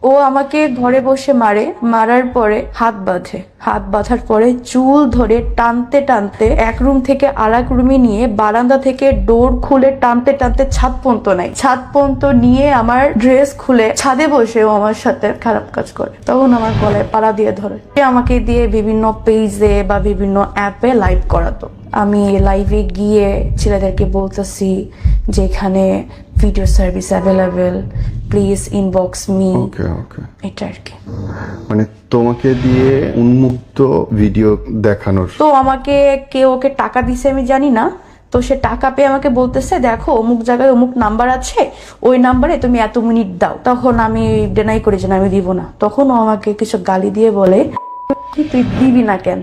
ও আমাকে ঘরে বসে মারার পরে হাত বাঁধার পরে চুল ধরে টানতে টানতে এক রুম থেকে আর এক রুমে নিয়ে বারান্দা থেকে ডোর খুলে টানতে টানতে ছাদ পর্যন্ত নিয়ে আমার ড্রেস খুলে ছাদে বসে ও আমার সাথে খারাপ কাজ করে। তখন আমার গলায় পাড়া দিয়ে ধরে, আমাকে দিয়ে বিভিন্ন পেজে বা বিভিন্ন অ্যাপে লাইভ করাতো। আমি লাইভে গিয়ে ছেলেদেরকে বলতেছি যে এখানে video service available, please inbox me. এটা আর কি, মানে তোমাকে দিয়ে উন্মুক্ত ভিডিও দেখানোর। তো আমাকে ওকে টাকা দিছে আমি জানি না, তো সে টাকা পেয়ে আমাকে বলতেছে দেখো অমুক জায়গায় অমুক নাম্বার আছে, ওই নাম্বারে তুমি এত মিনিট দাও। তখন আমি ডেনাই করি যে আমি দিব না। তখন ও আমাকে কিছু গালি দিয়ে বলে তুই দিবি না কেন,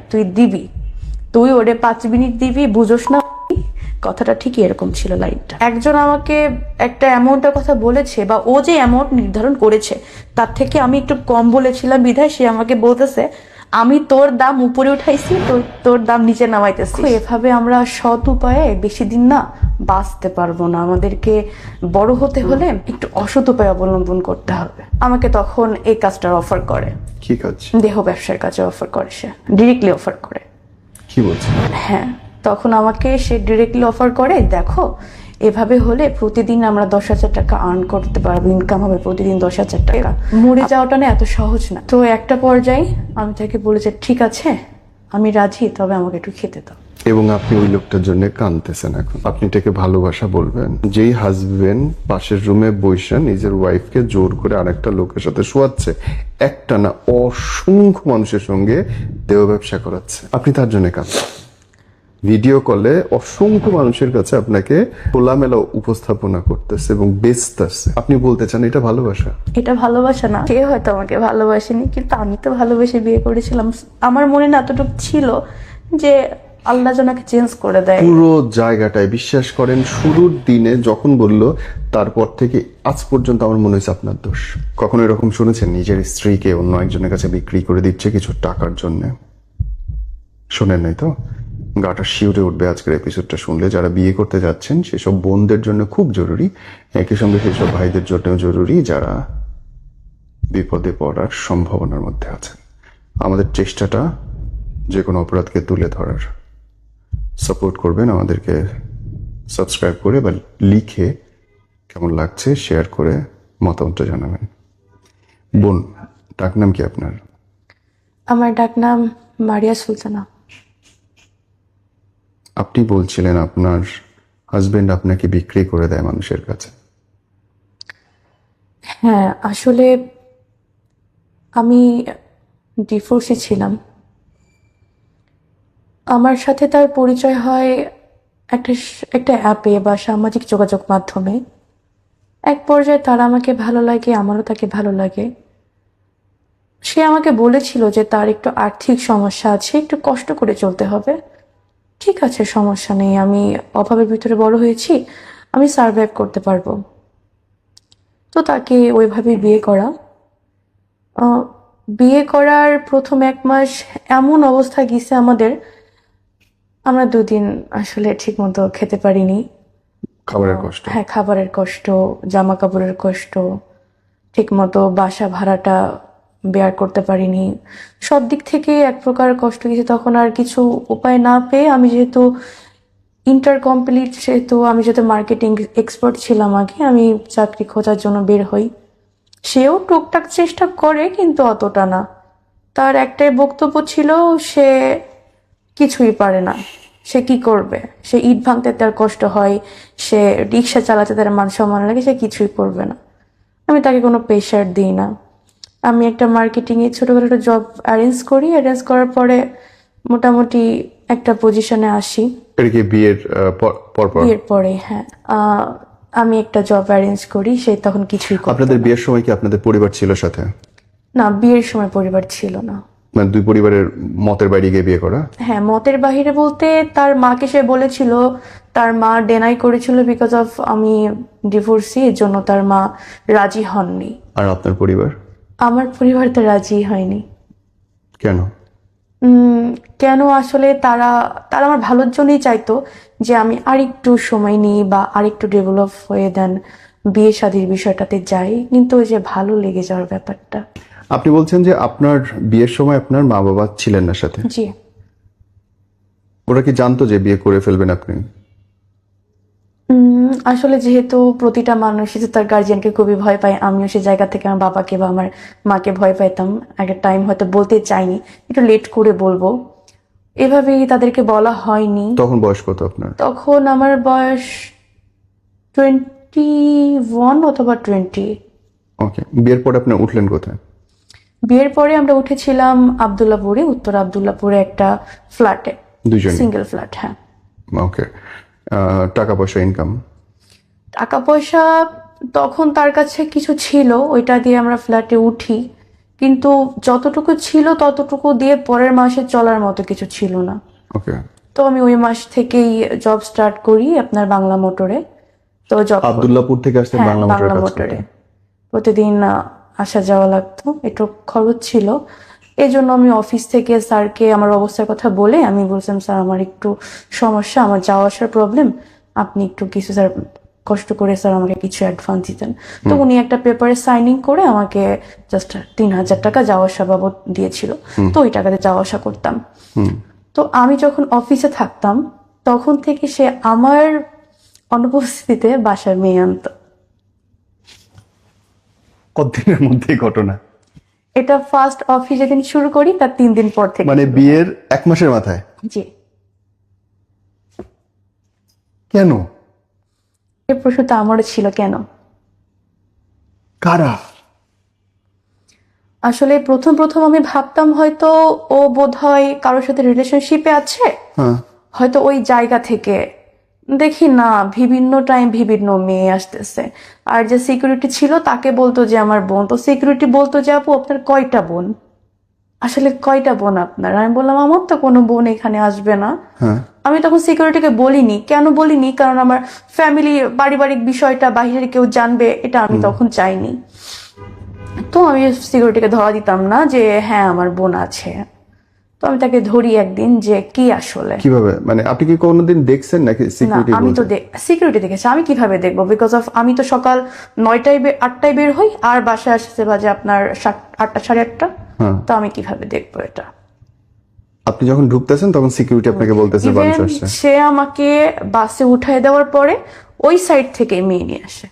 তুই ওরে 5 মিনিট দিবি, বুঝোস না? কথাটা ঠিকই এরকম ছিল লাইনটা। একজন আমাকে একটা অ্যামাউন্টের কথা বলেছে, বা ও যে অ্যামাউন্ট নির্ধারণ করেছে তার থেকে আমি একটু কম বলেছিলাম বিধায় সে আমাকে বলতেছে আমি তোর দাম উপরে উঠাইছি, তোর দাম নিচে নামাইতেছি। এভাবে আমরা সৎ উপায়ে বেশি দিন না বাঁচতে পারবো না। আমাদেরকে বড় হতে হলে একটু অসৎ উপায় অবলম্বন করতে হবে। আমাকে তখন এই কাজটার অফার করে। কি কাজ? দেহ ব্যবসার কাজে অফার করে, সে ডিরেক্টলি অফার করে। কি বলছে? হ্যাঁ, তখন আমাকে সে ডিরেক্টলি অফার করে, দেখো এভাবে হলে প্রতিদিন আমরা 10,000 টাকা আর্ন করতে পারবো, ইনকাম হবে প্রতিদিন 10,000 টাকা। মরে যাওয়াটা না এত সহজ না। তো একটা পর্যায়ে আমি তাকে বলেছি ঠিক আছে আমি রাজি, তবে আমাকে একটু খেতে দাও। এবং আপনি ওই লোকটার জন্য কাঁদতেছেন। এখন আপনি এটাকে ভালোবাসা বলবেন? যেই হাজবেন্ড পাশের রুমে বসে নিজের ওয়াইফকে জোর করে আরেকটা লোকের সাথে শোয়াচ্ছে, একটা না অসংখ্য মানুষের সঙ্গে দেহ ব্যবসা করাচ্ছে, আপনি তার জন্য কাঁদছেন। ভিডিও কলে অসংখ্য মানুষের কাছে আপনাকে খোলামেলা উপস্থাপনা করতেছে এবং বেচতেছে। আপনি বলতে চান এটা ভালোবাসা? এটা ভালোবাসা না। সে হয়তো আমাকে ভালোবাসেনি, কিন্তু আমি তো ভালোবেসে বিয়ে করেছিলাম। আমার মনে না এতটুকু ছিল যে আল্লাহ জনাকে চেঞ্জ করে দেয়। পুরো জায়গাটায় বিশ্বাস করেন, শুরুর দিনে যখন বলল তারপর থেকে আজ পর্যন্ত আমার মনে হয়েছে আপনার দোষ। কখনো এরকম শুনেছেন নিজের স্ত্রীকে অন্য একজনের কাছে বিক্রি করে দিচ্ছে কিছু টাকার জন্য? শোনেন নাই তো? গাটা শিউরে উঠবে আজকের এপিসোডটা শুনলে। যারা বিয়ে করতে যাচ্ছেন সেসব বোনদের জন্য খুব জরুরি, একই সঙ্গে সেসব ভাইদের জন্য জরুরি যারা বিপদে পড়ার সম্ভাবনার মধ্যে আছেন। আমাদের চেষ্টাটা যে কোনো অপরাধকে তুলে ধরার। সাপোর্ট করবেন আমাদেরকে, সাবস্ক্রাইব করে বা লিখে কেমন লাগছে শেয়ার করে মতামতটা জানাবেন। বোন, ডাক নাম কি আপনার? আমার ডাক নাম মারিয়া সুলতানা। আপনি বলছিলেন আপনার হাজবেন্ড আপনাকে বিক্রি করে দেয় মানুষের কাছে। হ্যাঁ, আসলে আমি ডিভোর্সে ছিলাম। আমার সাথে তার পরিচয় হয় একটা অ্যাপে বা সামাজিক যোগাযোগ মাধ্যমে। এক পর্যায়ে তার আমাকে ভালো লাগে, আমারও তাকে ভালো লাগে। সে আমাকে বলেছিল যে তার একটু আর্থিক সমস্যা আছে, একটু কষ্ট করে চলতে হবে। ঠিক আছে, সমস্যা নেই, আমি অভাবের ভিতরে বড় হয়েছি, আমি সার্ভাইভ করতে পারবো। তো তাকে ওইভাবে বিয়ে করা। বিয়ে করার প্রথম 1 মাস এমন অবস্থা গেছে আমাদের, আমরা 2 দিন আসলে ঠিক মতো খেতে পারিনি। খাবারের কষ্ট? হ্যাঁ, খাবারের কষ্ট, জামা কাপড়ের কষ্ট, ঠিক মতো বাসা ভাড়াটা বেয়ার করতে পারিনি। সব দিক থেকে এক প্রকার কষ্ট গেছে। তখন আর কিছু উপায় না পেয়ে আমি যেহেতু ইন্টার কমপ্লিট, আমি যেহেতু মার্কেটিং এক্সপার্ট ছিলাম আগে, আমি চাকরি খোঁজার জন্য বের হই। সেও টুকটাক চেষ্টা করে, কিন্তু অতটা না। তার একটাই বক্তব্য ছিল সে কিছুই পারে না, সে কি করবে, সে ইট ভাঙতে তার কষ্ট হয়, সে রিক্সা চালাতে তার মান সম্মান লাগে, সে কিছুই করবে না। আমি তাকে কোনো প্রেশার দিই না। আমি একটা মার্কেটিংয়ে ছোটখাটো একটা জব অ্যারেঞ্জ করার পরে মোটামুটি একটা পজিশনে আসি। এটা কি বিয়ের বিয়ের পরে? হ্যাঁ, আমি একটা জব অ্যারেঞ্জ করি। সে তখন কিছুই করতো না। আপনাদের বিয়ের সময় কি আপনাদের পরিবার ছিল সাথে? না, বিয়ের সময় পরিবার ছিল না। মানে দুই পরিবারের মতের বাইরে গিয়ে বিয়ে করা? হ্যাঁ, মতের বাহিরে বলতে তার মাকে সে বলেছিল, তার মা ডেনাই করেছিল বিকজ অফ আমি ডিভোর্সি, এর জন্য তার মা রাজি হননি। আর আপনার পরিবার? আমার পরিবার তো রাজি হয়নি। কেন? কেন আসলে তারা আমার ভালোর জন্যই চাইতো যে আমি আরেকটু সময় নিই বা আরেকটু ডেভেলপ হয়ে দেন বিয়ে শাদীর বিষয়টাতে যাই, কিন্তু ওই যে ভালো লেগে যাওয়ার ব্যাপারটা। আপনি বলছেন যে আপনার বিয়ের সময় আপনার মা বাবা ছিলেন না সাথে, জি। ওরা কি জানতো যে বিয়ে করে ফেলবেন আপনি? আসলে যেহেতু প্রতিটা মানুষই তো তার গার্জিয়ানকে খুবই ভয় পায়, আমিও সে জায়গা থেকে আমার বাবাকে বা আমার মাকে ভয় পাইতাম। একটা টাইম হয়তো বলতে চাইনি, একটু লেট করে বলবো, এভাবেই তাদেরকে বলা হয়নি। তখন বয়স কত আপনার? তখন আমার বয়স 21 অথবা 20। ওকে, বিয়ের পরে আপনি উঠলেন কোথায়? বিয়ের পরে আমরা উঠেছিলাম আবদুল্লাপুরে, উত্তর আবদুল্লাপুরে একটা ফ্ল্যাটে, দুজনে? Single flat. হ্যাঁ। ওকে। টাকা পয়সা ইনকাম? টাকা পয়সা তখন তার কাছে কিছু ছিল, ওইটা দিয়ে আমরা ফ্ল্যাটে উঠি, কিন্তু যতটুকু ছিল ততটুকু দিয়ে পরের মাসে চলার মতো কিছু ছিল না। ওকে। তো আমি ওই মাস থেকেই জব স্টার্ট করি আপনার বাংলা মোটরে। তো জব আব্দুল্লাহপুর থেকে আসতে হ্যাঁ বাংলা মোটরে বাংলা কাজ মোটরে করতেন? প্রতিদিন আসা যাওয়া লাগতো, একটু খরচ ছিল। এই জন্য আমি অফিস থেকে স্যারকে আমার অবস্থার কথা বলে আমি বলছিলাম, স্যার আমার একটু সমস্যা, আমার যাওয়া আসার প্রবলেম, আপনি একটু কিছু স্যার কষ্ট করে স্যার আমাকে কিছু অ্যাডভান্স দিতেন। তো উনি একটা পেপারে সাইনিং করে আমাকে জাস্ট 3,000 টাকা যাওয়া আসা বাবদ দিয়েছিল। তো ওই টাকাতে যাওয়া আসা করতাম। তো আমি যখন অফিসে থাকতাম তখন থেকে সে আমার অনুপস্থিতিতে বাসায় মেয়ে আনতো। কতদিনের মধ্যে এই ঘটনা? এটা ফার্স্ট অফিস যেদিন শুরু করি তার 3 দিন পর থেকে। মানে বিয়ের 1 মাসের মাথায়? জি। কেন? এই প্রশ্নটা আমারও ছিল, কেন? কারা? আসলে প্রথম প্রথম আমি ভাবতাম হয়তো ও বোধহয় কারোর সাথে রিলেশনশিপে আছে, হ্যাঁ। হয়তো ওই জায়গা থেকে। দেখি না, বিভিন্ন টাইম বিভিন্ন মেয়ে আসতেছে। আর যে সিকিউরিটি ছিল তাকে বলতো যে আমার বোন, তো সিকিউরিটি বলতো যে আপু আপনার কয়টা বোন, আসলে কয়টা বোন আপনার? আমি বললাম আমার তো কোনো বোন এখানে আসবে না। হ্যাঁ। আমি তখন সিকিউরিটিকে বলিনি, কেন বলিনি, কারণ আমার ফ্যামিলি পারিবারিক বিষয়টা বাইরের কেউ জানবে, এটা আমি তখন চাইনি। তো আমি সিকিউরিটিকে ধরা দিতাম না যে হ্যাঁ আমার বোন আছে। তো আমি তাকে ধরি একদিন যে কি আসলে। কিভাবে, মানে আপনি কি কোনোদিন দেখছেন নাকি না, সিকিউরিটি আমি তো বলছে? সিকিউরিটি দেখেছি, আমি কিভাবে দেখবো? বিকজ অফ আমি তো সকাল 9টায় 8টায় বের হই, আর বাসায় আসতে বাজে আপনার 8টা 8:30। হ্যাঁ। তো আমি কিভাবে দেখবো এটা? আপনি যখন ঢুকতেছেন তখন সিকিউরিটি আপনাকে বলতেছে Even মানুষ আসছে? সে আমাকে বাসে উঠায় দেওয়ার পরে ওই সাইড থেকে মেয়ে নিয়ে আসে।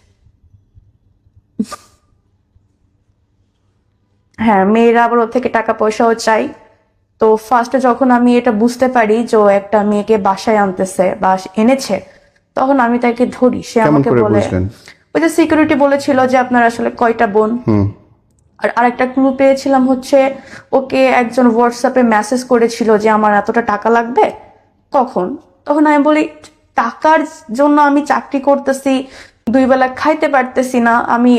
হ্যাঁ, মেয়েরা আবার ওর থেকে টাকা পয়সাও চাই। তো ফার্স্টে যখন আমি এটা বুঝতে পারি যে ও একটা মেয়েকে বাসায় আনতেছে বা এনেছে, তখন আমি তাকে ধরি। সে কেমন আমাকে করে বলে, বুঝলেন? ওই যে সিকিউরিটি বলেছিল যে আপনার আসলে কয়টা বোন। আর আরেকটা ক্লু পেয়েছিলাম হচ্ছে, ওকে একজন হোয়াটসঅ্যাপে মেসেজ করেছিল যে আমার এতটা টাকা লাগবে। কখন? তখন আমি বলি টাকার জন্য আমি চাকরি করতেছি, 2 বেলা খাইতে পারতেছি না। আমি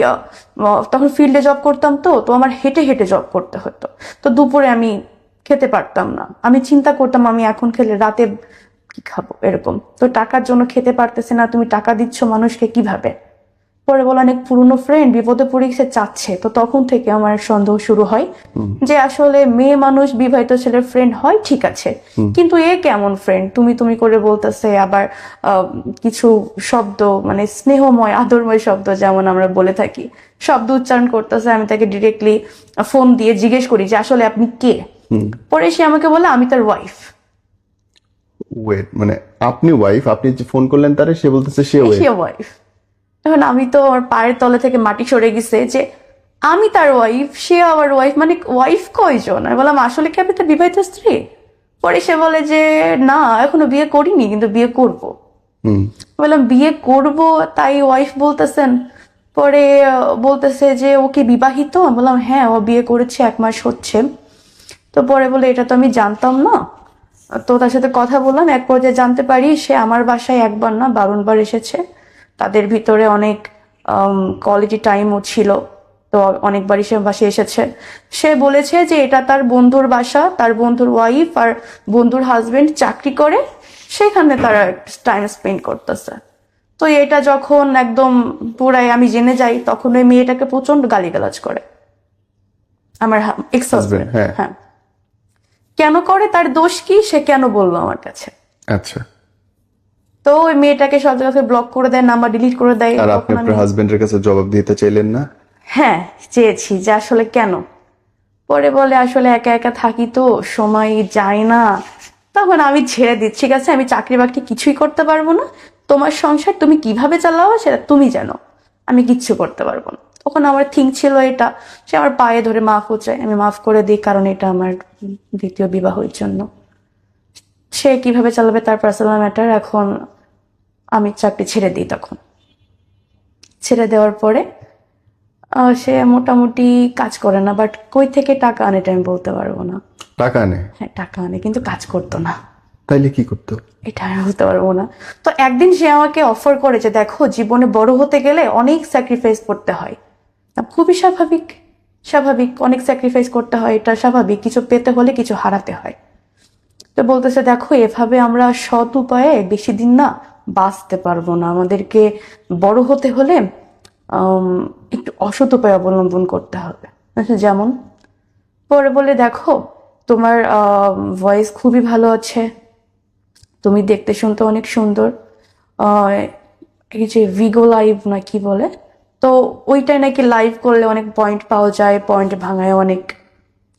তখন ফিল্ডে জব করতাম, তো তো আমার হেঁটে হেঁটে জব করতে হতো। তো দুপুরে আমি খেতে পারতাম না, আমি চিন্তা করতাম আমি এখন খেলে রাতে কি খাবো, এরকম। তো টাকার জন্য খেতে পারতেছি না, তুমি টাকা দিচ্ছ মানুষকে কিভাবে? পরে বলে অনেক পুরনো ফ্রেন্ড বিপদে পড়ে গেছে, চাচ্ছে। তো তখন থেকে আমার সন্দেহ শুরু হয় যে আসলে মেয়ে মানুষ বিবাহিত ছেলের ফ্রেন্ড হয় ঠিক আছে, কিন্তু এ কেমন ফ্রেন্ড, তুমি তুমি করে বলতেছে। আবার কিছু শব্দ মানে স্নেহময় আদরময় শব্দ যেমন আমরা বলে থাকি, শব্দ উচ্চারণ করতেছে। আমি তাকে ডিরেক্টলি ফোন দিয়ে জিজ্ঞেস করি যে আসলে আপনি কে? পরে সে আমাকে বলে আমি তার ওয়াইফ। ওয়েট, মানে আপনি ওয়াইফ, আপনি যে ফোন করলেন তারে, সে বলতেছে সে ওয়াইফ। এখন আমি তো আমার পায়ের তলে থেকে মাটি সরে গেছে যে আমি তার ওয়াইফ, সে আবার ওয়াইফ, মানে ওয়াইফ কয়জন? আমি বললাম আসলে কি আপনি তার বিবাহিত স্ত্রী? পরে সে বলে যে না এখনো বিয়ে করিনি, কিন্তু বিয়ে করব। বললাম বিয়ে করব তাই ওয়াইফ বলতেছেন? পরে বলতেছে যে ও কি বিবাহিত? আমি বললাম হ্যাঁ, ও বিয়ে করেছে, 1 মাস হচ্ছে। তো পরে বলে এটা তো আমি জানতাম না। তো তার সাথে কথা বললাম, এক পর্যায়ে জানতে পারি সে আমার বাসায় 1 বার না 52 বার এসেছে। তাদের ভিতরে অনেক কোয়ালিটি টাইমও ছিল। তো অনেকবারই সে বাসায় এসেছে। সে বলেছে যে এটা তার বন্ধুর বাসা, তার বন্ধুর ওয়াইফ আর বন্ধুর হাজবেন্ড চাকরি করে, সেখানে তারা টাইম স্পেন্ড করতেছে। তো এটা যখন একদম পুরাই আমি জেনে যাই, তখন ওই মেয়েটাকে প্রচন্ড গালিগালাজ করে আমার এক্স হাজবেন্ড। হ্যাঁ। হ্যাঁ, কেন করে, তার দোষ কি, সে কেন বললো আমার কাছে? আচ্ছা। তো ওই মেয়েটাকে সব জায়গা থেকে ব্লক করে দেয়, নাম্বার ডিলিট করে দেয়। আর আপনি তখন আমি আপনার হাজবেন্ডের কাছে জবাব দিতে চাইলেন না? হ্যাঁ চেয়েছি যে আসলে কেন। পরে বলে আসলে একা একা থাকি তো সময় যায় না। তখন আমি ছেড়ে দিচ্ছি, ঠিক আছে আমি চাকরি বাকরি কিছুই করতে পারবো না, তোমার সংসার তুমি কিভাবে চালাও সেটা তুমি জানো, আমি কিচ্ছু করতে পারবো না। তখন আমার থিঙ্ক ছিল এটা, সে আমার পায়ে ধরে মাফও চায়, আমি মাফ করে দিই, কারণ এটা আমার দ্বিতীয় বিবাহের জন্য। সে কিভাবে চালাবে তার পার্সোনাল ম্যাটার। এখন আমি চাকরি ছেড়ে দিই। তখন ছেড়ে দেওয়ার পরে সে মোটামুটি কাজ করে না, বাট কই থেকে টাকা আনে এটা আমি বলতে পারবো না। টাকা নেই? হ্যাঁ টাকা আনে, কিন্তু কাজ করতো না, তাইলে কি করতো? এটা আমি বলতে পারবো না। তো একদিন সে আমাকে অফার করেছে, দেখো জীবনে বড় হতে গেলে অনেক স্যাক্রিফাইস করতে হয়। খুবই স্বাভাবিক, স্বাভাবিক অনেক স্যাক্রিফাইস করতে হয়, এটা স্বাভাবিক, কিছু পেতে হলে কিছু হারাতে হয়। তো বলতেছে দেখো এভাবে আমরা সৎ উপায়ে বেশি দিন না বাঁচতে পারবো না, আমাদেরকে বড় হতে হলে একটু অসৎ উপায় অবলম্বন করতে হবে। আচ্ছা, যেমন? পরে বলে দেখো তোমার ভয়েস খুবই ভালো আছে, তুমি দেখতে শুনতে অনেক সুন্দর, আহ, এই যে ভিগো লাইভ না কি বলে, তো ওইটাই নাকি লাইভ করলে অনেক পয়েন্ট পাওয়া যায়, পয়েন্ট ভাঙায় অনেক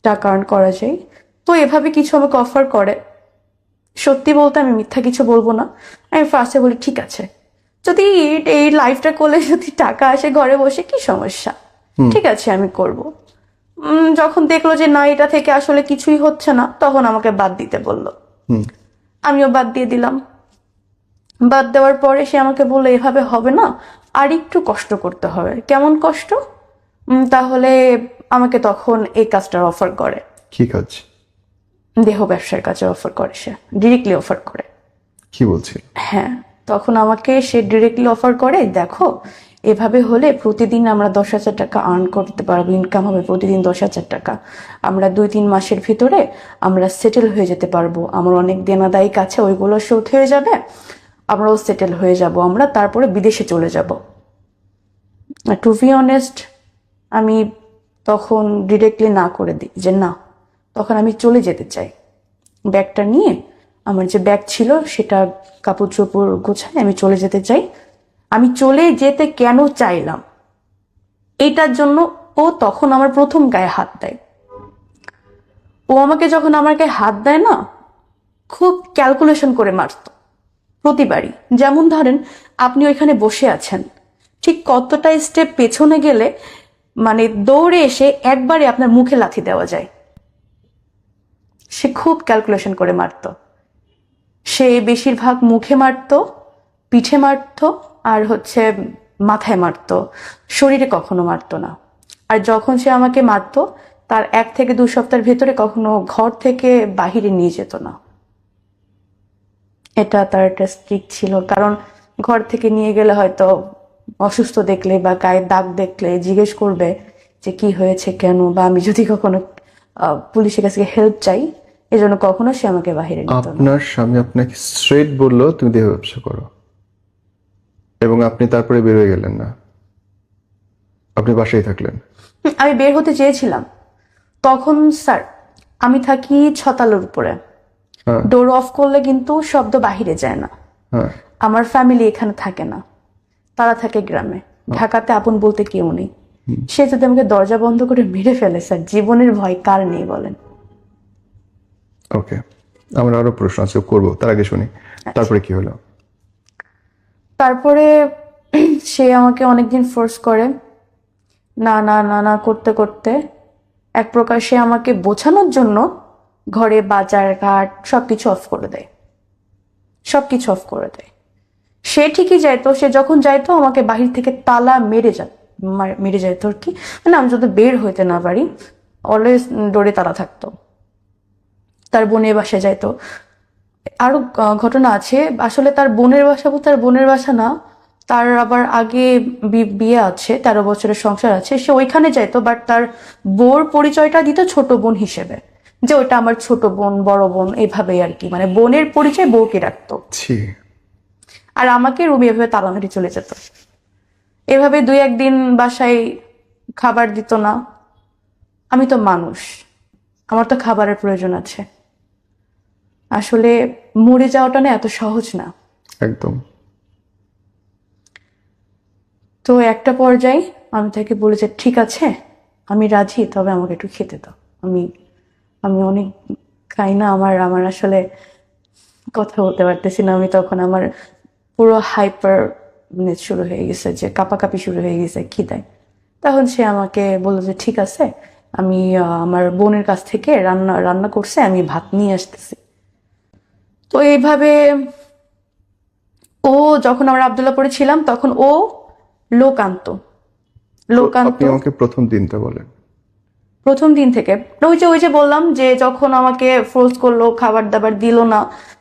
টাকা আর্ন করা যায়। তো এভাবে কিছু আমাকে অফার করে। সত্যি বলতে আমি মিথ্যা কিছু বলবো না, আমি ফার্স্টে বলি ঠিক আছে, যদি এই লাইফটা করলে যদি টাকা আসে ঘরে বসে কি সমস্যা, ঠিক আছে আমি করব। যখন দেখলো যে না এটা থেকে আসলে কিছুই হচ্ছে না, তখন আমাকে বাদ দিতে বললো। আমিও বাদ দিয়ে দিলাম। বাদ দেওয়ার পরে সে আমাকে বললো এভাবে হবে না, আর একটু কষ্ট করতে হবে। কেমন কষ্ট? তাহলে আমাকে তখন এই কাজটার অফার করে। কি কাজ? দেহ ব্যবসার কাজে অফার করে, সে ডিরেক্টলি অফার করে। কি বলছিল? হ্যাঁ, তখন আমাকে সে ডিরেক্টলি অফার করে, দেখো এভাবে হলে প্রতিদিন আমরা 10,000 টাকা আর্ন করতে পারবো, ইনকাম হবে প্রতিদিন 10,000 টাকা। আমরা 2-3 মাসের ভিতরে আমরা সেটেল হয়ে যেতে পারবো, আমার অনেক দেনাদায়িক আছে ওইগুলো শোধ হয়ে যাবে, আমরাও সেটেল হয়ে যাব, আমরা তারপরে বিদেশে চলে যাব। টু বি অনেস্ট, আমি তখন ডিরেক্টলি না করে দিই যে না, তখন আমি চলে যেতে চাই। ব্যাগটা নিয়ে, আমার যে ব্যাগ ছিল সেটা কাপড় চোপড় গোছায় আমি চলে যেতে চাই। আমি চলে যেতে কেন চাইলাম এইটার জন্য ও তখন আমার প্রথম গায়ে হাত দেয়। ও আমাকে যখন আমার গায়ে হাত দেয় না, খুব ক্যালকুলেশন করে মারত প্রতিবারই। যেমন ধরেন আপনি ওইখানে বসে আছেন, ঠিক কতটা স্টেপ পেছনে গেলে মানে দৌড়ে এসে একবারে আপনার মুখে লাথি দেওয়া যায়। সে খুব ক্যালকুলেশন করে মারত। সে বেশিরভাগ মুখে মারতো, পিঠে মারতো, আর হচ্ছে মাথায় মারতো, শরীরে কখনো মারতো না। আর যখন সে আমাকে মারতো তার 1 থেকে 2 সপ্তাহের ভেতরে কখনো ঘর থেকে বাহিরে নিয়ে যেত না। এটা তার একটা স্ট্রিক ছিল, কারণ ঘর থেকে নিয়ে গেলে হয়তো অসুস্থ দেখলে বা গায়ে দাগ দেখলে জিজ্ঞেস করবে যে কি হয়েছে কেন, বা আমি যদি কখনো পুলিশের কাছে হেল্প চাই, এজন্য কখনো সে আমাকে বাহিরে নিত না। আপনার স্বামী আপনাকে স্ট্রেট বললো তুমি দেহ ব্যবসা করো, এবং আপনি তারপরে বের হয়ে গেলেন না, আপনি বাসায় থাকলেন? আমি বের হতে চেয়েছিলাম। তখন স্যার আমি থাকি 6 তলার উপরে, হ্যাঁ ডোর অফ করলে কিন্তু শব্দ বাহিরে যায় না। হ্যাঁ। আমার ফ্যামিলি এখানে থাকে না, তারা থাকে গ্রামে, ঢাকাতে আপন বলতে কেউ নেই। সে যদি আমাকে দরজা বন্ধ করে মেরে ফেলে স্যার, জীবনের ভয় কার নেই বলেন? ওকে, আমার আরো প্রশ্ন আছে, করবো, তার আগে শুনি তারপরে কি হলো। তারপরে সে আমাকে অনেকদিন ফোর্স করে, না না না না করতে করতে এক প্রকার সে আমাকে বোঝানোর জন্য ঘরে বাজার ঘাট সবকিছু অফ করে দেয়, সবকিছু অফ করে দেয়। সে ঠিকই যাইতো, সে যখন যাইতো আমাকে বাহির থেকে তালা মেরে যাইতো আর কি, মানে আমি যদি বের হইতে না পারি, অলওয়েজ ডোরে তালা থাকতো। তার বোনের বাসায় যাইতো। আরো ঘটনা আছে, আসলে তার বোনের বাসা বলতে তার বোনের বাসা না, তার আবার আগে বিয়ে আছে, 13 বছরের সংসার আছে, সে ওইখানে যাইতো, বাট তার বোর পরিচয়টা দিত ছোট বোন হিসেবে, যে ওইটা আমার ছোট বোন বড় বোন এইভাবেই আর কি, মানে বোনের পরিচয় বউকে রাখতো। ছি। আর আমাকে রুমে এভাবে তালা মেরে চলে যেত। এভাবে 2-1 দিন বাসায় খাবার দিত না। আমি তো মানুষ, আমার তো খাবারের প্রয়োজন আছে। আসলে মরে যাওয়াটা না এত সহজ না। একদম। তো একটা পর্যায়ে আমি তাকে বলে যে ঠিক আছে আমি রাজি, তবে আমাকে একটু খেতে দাও। আমি আমি অনেক খাই না, আমার আমার আসলে কথা বলতে পারতেছি না। আমি তখন আমার পুরো হাইপার শুরু হয়ে গেছে, যে কাঁপাকাঁপি শুরু হয়ে গেছে খিদায়। তখন সে আমাকে বললো যে ঠিক আছে, আমি আমার বোনের কাছ থেকে রান্না রান্না করছে, আমি ভাত নিয়ে আসতেছি। তো এইভাবে ও, যখন আমরা আবদুল্লাপুরে ছিলাম তখন ও লোক আনতো, লোক আপনি আনতো আমাকে প্রথম দিনটা বলেন। প্রথম দিন থেকে। ওই যে বললাম যে যখন আমাকে ফোর্স করলো, খাবার দাবার দিল না,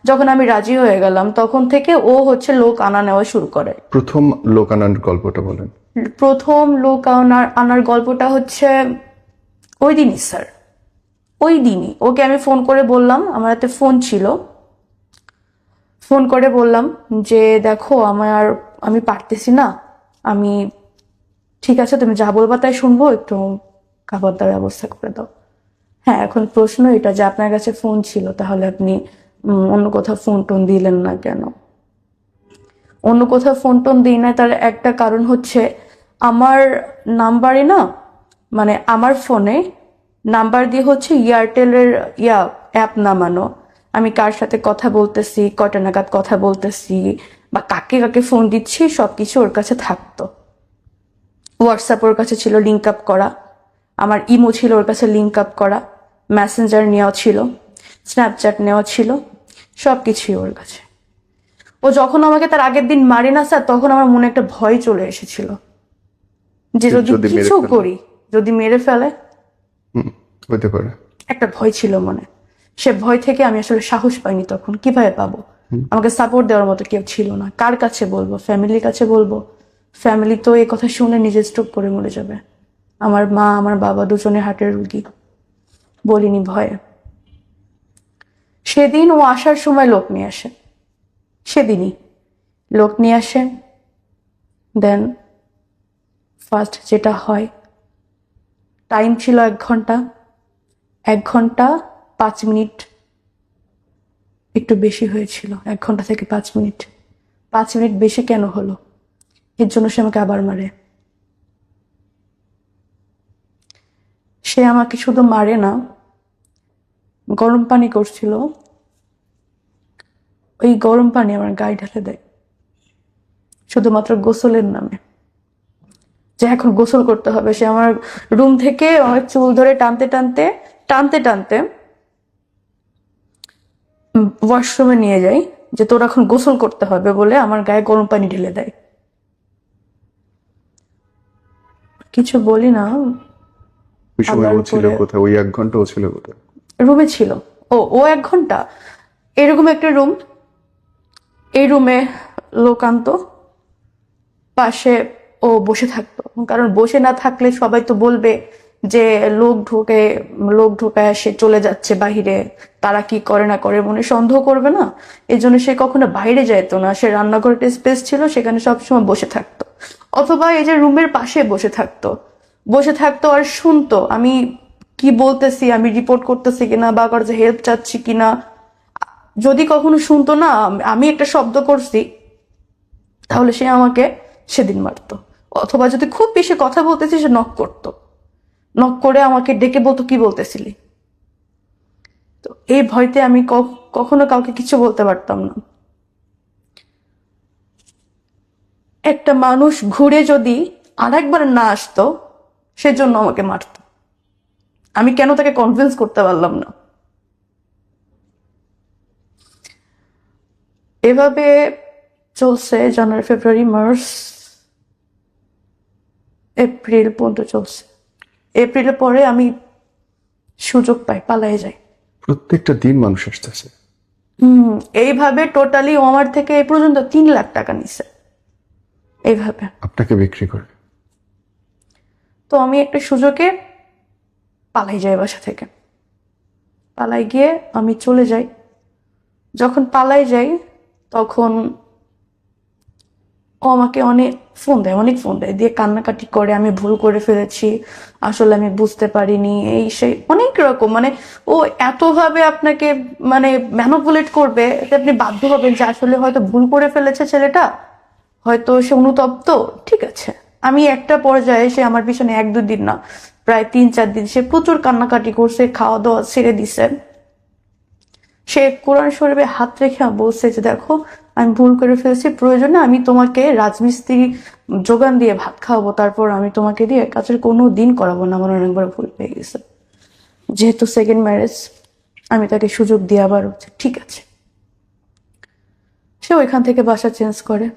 যখন আমি রাজি হয়ে গেলাম তখন থেকে ও হচ্ছে লোক আনা নেওয়া শুরু করে। প্রথম লোকানন্দ গল্পটা বলেন। প্রথম লোক আনার আনার গল্পটা হচ্ছে ওই দিনই স্যার, ওই দিনই ওকে আমি ফোন করে বললাম, আমার হাতে ফোন ছিল, ফোন করে বললাম যে দেখো আমি পারতেছি না, আমি ঠিক আছে তুমি যা বলবা তাই শুনবো, একটু খাবার দাবার ব্যবস্থা করে দাও। হ্যাঁ, এখন প্রশ্ন এটা যে আপনার কাছে ফোন ছিল, তাহলে আপনি অন্য কোথাও ফোন টোন দিলেন না কেন? অন্য কোথাও ফোন টোন দিই না, তার একটা কারণ হচ্ছে আমার নাম্বারে না, মানে আমার ফোনে নাম্বার দিয়ে হচ্ছে এয়ারটেলের অ্যাপ নামানো। আমি কার সাথে কথা বলতেছি, কটা নাগাদ কথা বলতেছি, বা কাকে কাকে ফোন দিচ্ছি, সবকিছু ওর কাছে থাকতো। হোয়াটসঅ্যাপ ওর কাছে ছিল লিঙ্ক আপ করা, আমার ইমো ছিল ওর কাছে লিঙ্ক আপ করা, মেসেঞ্জার নেওয়া ছিল, স্ন্যাপচ্যাট নেওয়া ছিল, সব কিছুই ওর কাছে। ও যখন আমাকে তার আগের দিন মারে না স্যার, তখন আমার মনে একটা ভয় চলে এসেছিল যে যদি যদি মেরে কিছু ফেলে? করি, যদি মেরে ফেলে, হতে পারে। একটা ভয় ছিল মনে। সে ভয় থেকে আমি আসলে সাহস পাইনি তখন। কিভাবে পাবো? আমাকে সাপোর্ট দেওয়ার মতো কেউ ছিল না। কার কাছে বলবো? ফ্যামিলির কাছে বলবো? ফ্যামিলি তো এই কথা শুনে নিজে স্ট্রোক করে মরে যাবে। আমার মা আমার বাবা দুজনে হার্টের রুগী। বলিনি ভয়ে। সেদিন ও আসার সময় লোক নিয়ে আসে, সেদিনই লোক নিয়ে আসে। দেন ফার্স্ট যেটা হয়, টাইম ছিল 1 ঘন্টা, 1 ঘন্টা 5 মিনিট, একটু বেশি হয়েছিল, 1 ঘন্টা থেকে 5 মিনিট। 5 মিনিট বেশি কেন হলো, এর জন্য সে আমাকে আবার মারে। সে আমাকে শুধু মারে না, গরম পানি করছিল, ওই গরম পানি আমার গায়ে ঢেলে দেয়, শুধুমাত্র গোসলের নামে, যে এখন গোসল করতে হবে। সে আমার রুম থেকে আমার চুল ধরে টানতে টানতে টানতে টানতে ওয়াশরুমে নিয়ে যায়, যে তোর এখন গোসল করতে হবে বলে আমার গায়ে গরম পানি ঢেলে দেয়। কিছু বলি না। ওই সময় ও আল্লাহর ছিল উপরে কোথায়? ওই 1 ঘন্টা ও ছিল কোথায়? রুমে ছিল। ও 1 ঘন্টা, এরকম একটা রুম, এই রুমে লোক আনতো, পাশে ও বসে থাকতো। কারণ বসে না থাকলে সবাই তো বলবে যে লোক ঢোকায় সে চলে যাচ্ছে বাহিরে, তারা কি করে না করে মনে সন্দেহ করবে না, এই জন্য সে কখনো বাইরে যাইতো না। সে রান্নাঘরে একটা স্পেস ছিল, সেখানে সবসময় বসে থাকতো, অথবা এই যে রুমের পাশে বসে থাকতো আর শুনতো আমি কি বলতেছি, আমি রিপোর্ট করতেছি কিনা, বা কারো হেল্প চাচ্ছি কিনা। যদি কখনো শুনতো না আমি একটা শব্দ করছি, তাহলে সে আমাকে সেদিন মারতো। অথবা যদি খুব বেশি কথা বলতেছি, সে নক করতো, নক করে আমাকে ডেকে বলতো কি বলতেছিলি। তো এই ভয়তে আমি কখনো কাউকে কিছু বলতে পারতাম না। একটা মানুষ ঘুরে যদি আরেকবার না আসতো, সেজন্য আমাকে মারতো। আমি কেন তাকে কনভিন্স করতে পারলাম না। এভাবে চলছে জানুয়ারি, ফেব্রুয়ারি, মার্চ, এপ্রিল পর্যন্ত চলছে। এপ্রিলের পরে আমি সুযোগ পাই, পালাই যাই। প্রত্যেকটা দিন মানুষ আসতেছে। এইভাবে টোটালি ও আমার থেকে এই পর্যন্ত 3 লাখ টাকা নিছে এইভাবে। আপনাকে বিক্রি করে। তো আমি একটা সুযোগে পালাই যাই বাসা থেকে। পালাই গিয়ে আমি চলে যাই। যখন পালাই যাই তখন ও আমাকে অনেক ফোন দেয় দিয়ে কান্নাকাটি করে, আমি ভুল করে ফেলেছি, আসলে আমি বুঝতে পারিনি, এই সেই অনেক রকম, মানে ও এতভাবে আপনাকে মানে ম্যানুপুলেট করবে যে আপনি বাধ্য হবেন যে আসলে হয়তো ভুল করে ফেলেছে ছেলেটা, হয়তো সে অনুতপ্ত। ঠিক আছে, আমি একটা পর্যায়ে সে আমার পিছনে 1-2 দিন না, প্রায় 3-4 দিন সে প্রচুর কান্নাকাটি করছে, খাওয়া দাওয়া ছেড়ে দিছে। সে কোরআন শরীফে হাত রেখে বলছে যে দেখো, আমি ভুল করে ফেলছি, প্রয়োজনে আমি তোমাকে রাজমিস্ত্রি যোগান দিয়ে ভাত খাওয়াবো, তারপর আমি তোমাকে দিয়ে কাজের কোনো দিন করাবো না, আমার অনেকবার ভুল হয়ে গেছে। যেহেতু সেকেন্ড ম্যারেজ, আমি তাকে সুযোগ দিয়ে আবার হচ্ছে ঠিক আছে। সে ওইখান থেকে বাসা চেঞ্জ করে।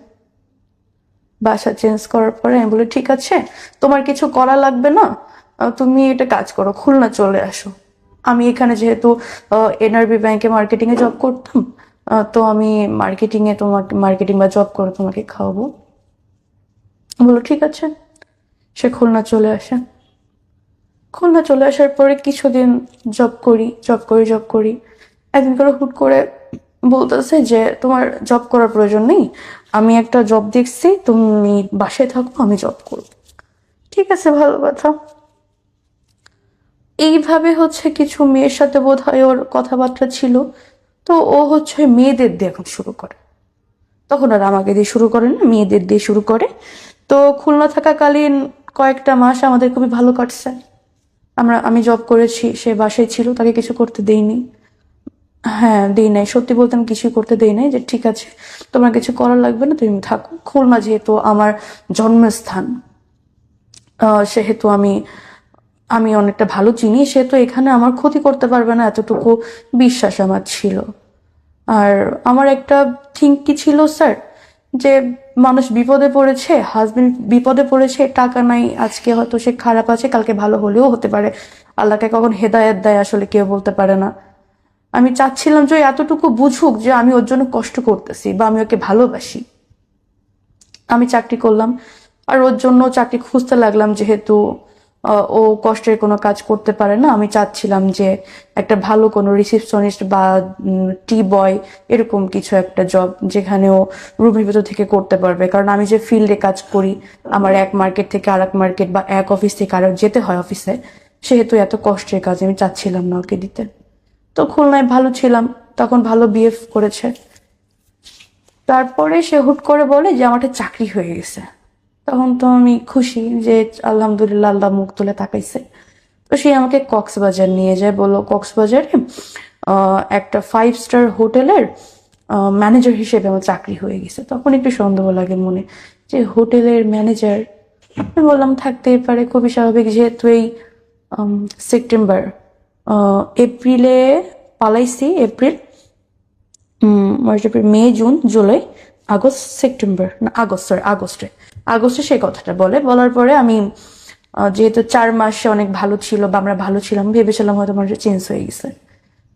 বাসা চেঞ্জ করার পরে আমি বলি ঠিক আছে, তোমার কিছু করা লাগবে না, তুমি এটা কাজ করো, খুলনা চলে আসো। আমি এখানে যেহেতু এনআরবি ব্যাংকে মার্কেটিং এ জব করতাম, তো আমি মার্কেটিং বা জব করে তোমাকে খাওয়াবো। বলো ঠিক আছে। সে খুলনা চলে আসে। খুলনা চলে আসার পরে কিছুদিন জব করি। একদিন করে হুট করে বলতেছে যে তোমার জব করার প্রয়োজন নেই, আমি একটা জব দেখছি, তুমি বাসায় থাকো, আমি জব করব। ঠিক আছে, ভালো কথা। এইভাবে হচ্ছে কিছু মেয়ের সাথে বোধহয় ওর কথাবার্তা ছিল। তো ও হচ্ছে মেয়েদের দিয়ে এখন শুরু করে, তখন আর আমাকে দিয়ে শুরু করে না, মেয়েদের দিয়ে শুরু করে। তো খুলনা থাকাকালীন কয়েকটা মাস আমাদের খুবই ভালো কাটছে। আমি জব করেছি, সে বাসায় ছিল, তাকে কিছু করতে দেইনি। হ্যাঁ, দেই নাই, সত্যি বলতে আমি কিছুই করতে দেই নাই, যে ঠিক আছে তোমার কিছু করার লাগবে না, তুমি থাকো। খুলনা যেহেতু আমার জন্মস্থান, সেহেতু আমি আমি অনেকটা ভালো চিনি, সেহেতু এখানে আমার ক্ষতি করতে পারবে না এতটুকু বিশ্বাস আমার ছিল। আর আমার একটা থিঙ্ক কি ছিল স্যার, যে মানুষ বিপদে পড়েছে, হাজবেন্ড বিপদে পড়েছে, টাকা নাই, আজকে হয়তো সে খারাপ আছে, কালকে ভালো হলেও হতে পারে, আল্লাহকে কখন হেদায়েত দেয় আসলে কেউ বলতে পারে না। আমি চাচ্ছিলাম যে ও এতটুকু বুঝুক যে আমি ওর জন্য কষ্ট করতেছি বা আমি ওকে ভালোবাসি। আমি চাকরি করলাম, আর ওর জন্য চাকরি খুঁজতে লাগলাম, যেহেতু ও কষ্টের কোনো কাজ করতে পারে না। আমি চাচ্ছিলাম যে একটা ভালো কোনো রিসেপশনিস্ট বা টি বয় এরকম কিছু একটা জব, যেখানে ও রুমের ভিতর থেকে করতে পারবে, কারণ আমি যে ফিল্ডে কাজ করি, আমার এক মার্কেট থেকে আর এক মার্কেট বা এক অফিস থেকে আরেক যেতে হয় অফিসে, সেহেতু এত কষ্টের কাজ আমি চাচ্ছিলাম না ওকে দিতে। তো খুলনায় ভালো ছিলাম, তখন ভালো বিহেভ করেছে। তারপরে সে হুট করে বলে যে আমার একটা চাকরি হয়ে গেছে। তখন তো আমি খুশি যে আলহামদুলিল্লাহ, আল্লাহ মুখ তুলে তাকাইছে। তো সে আমাকে কক্সবাজার নিয়ে যায়, বললো কক্সবাজারে একটা 5 স্টার হোটেলের ম্যানেজার হিসেবে আমার চাকরি হয়ে গেছে। তখন একটু সন্দেহ লাগে মনে, যে হোটেলের ম্যানেজার। আমি বললাম থাকতেই পারে, খুবই স্বাভাবিক, যেহেতু এই সেপ্টেম্বর, এপ্রিলে পালাইছি, এপ্রিল, মার্চ, এপ্রিল, মে, জুন, জুলাই, আগস্ট, সেপ্টেম্বর, না আগস্ট, সরি আগস্টে সেই কথাটা বলার পরে আমি যেহেতু 4 মাসে অনেক ভালো ছিল বা আমরা ভালো ছিলাম, ভেবেছিলাম হয়তো মানুষ চেঞ্জ হয়ে গেছে।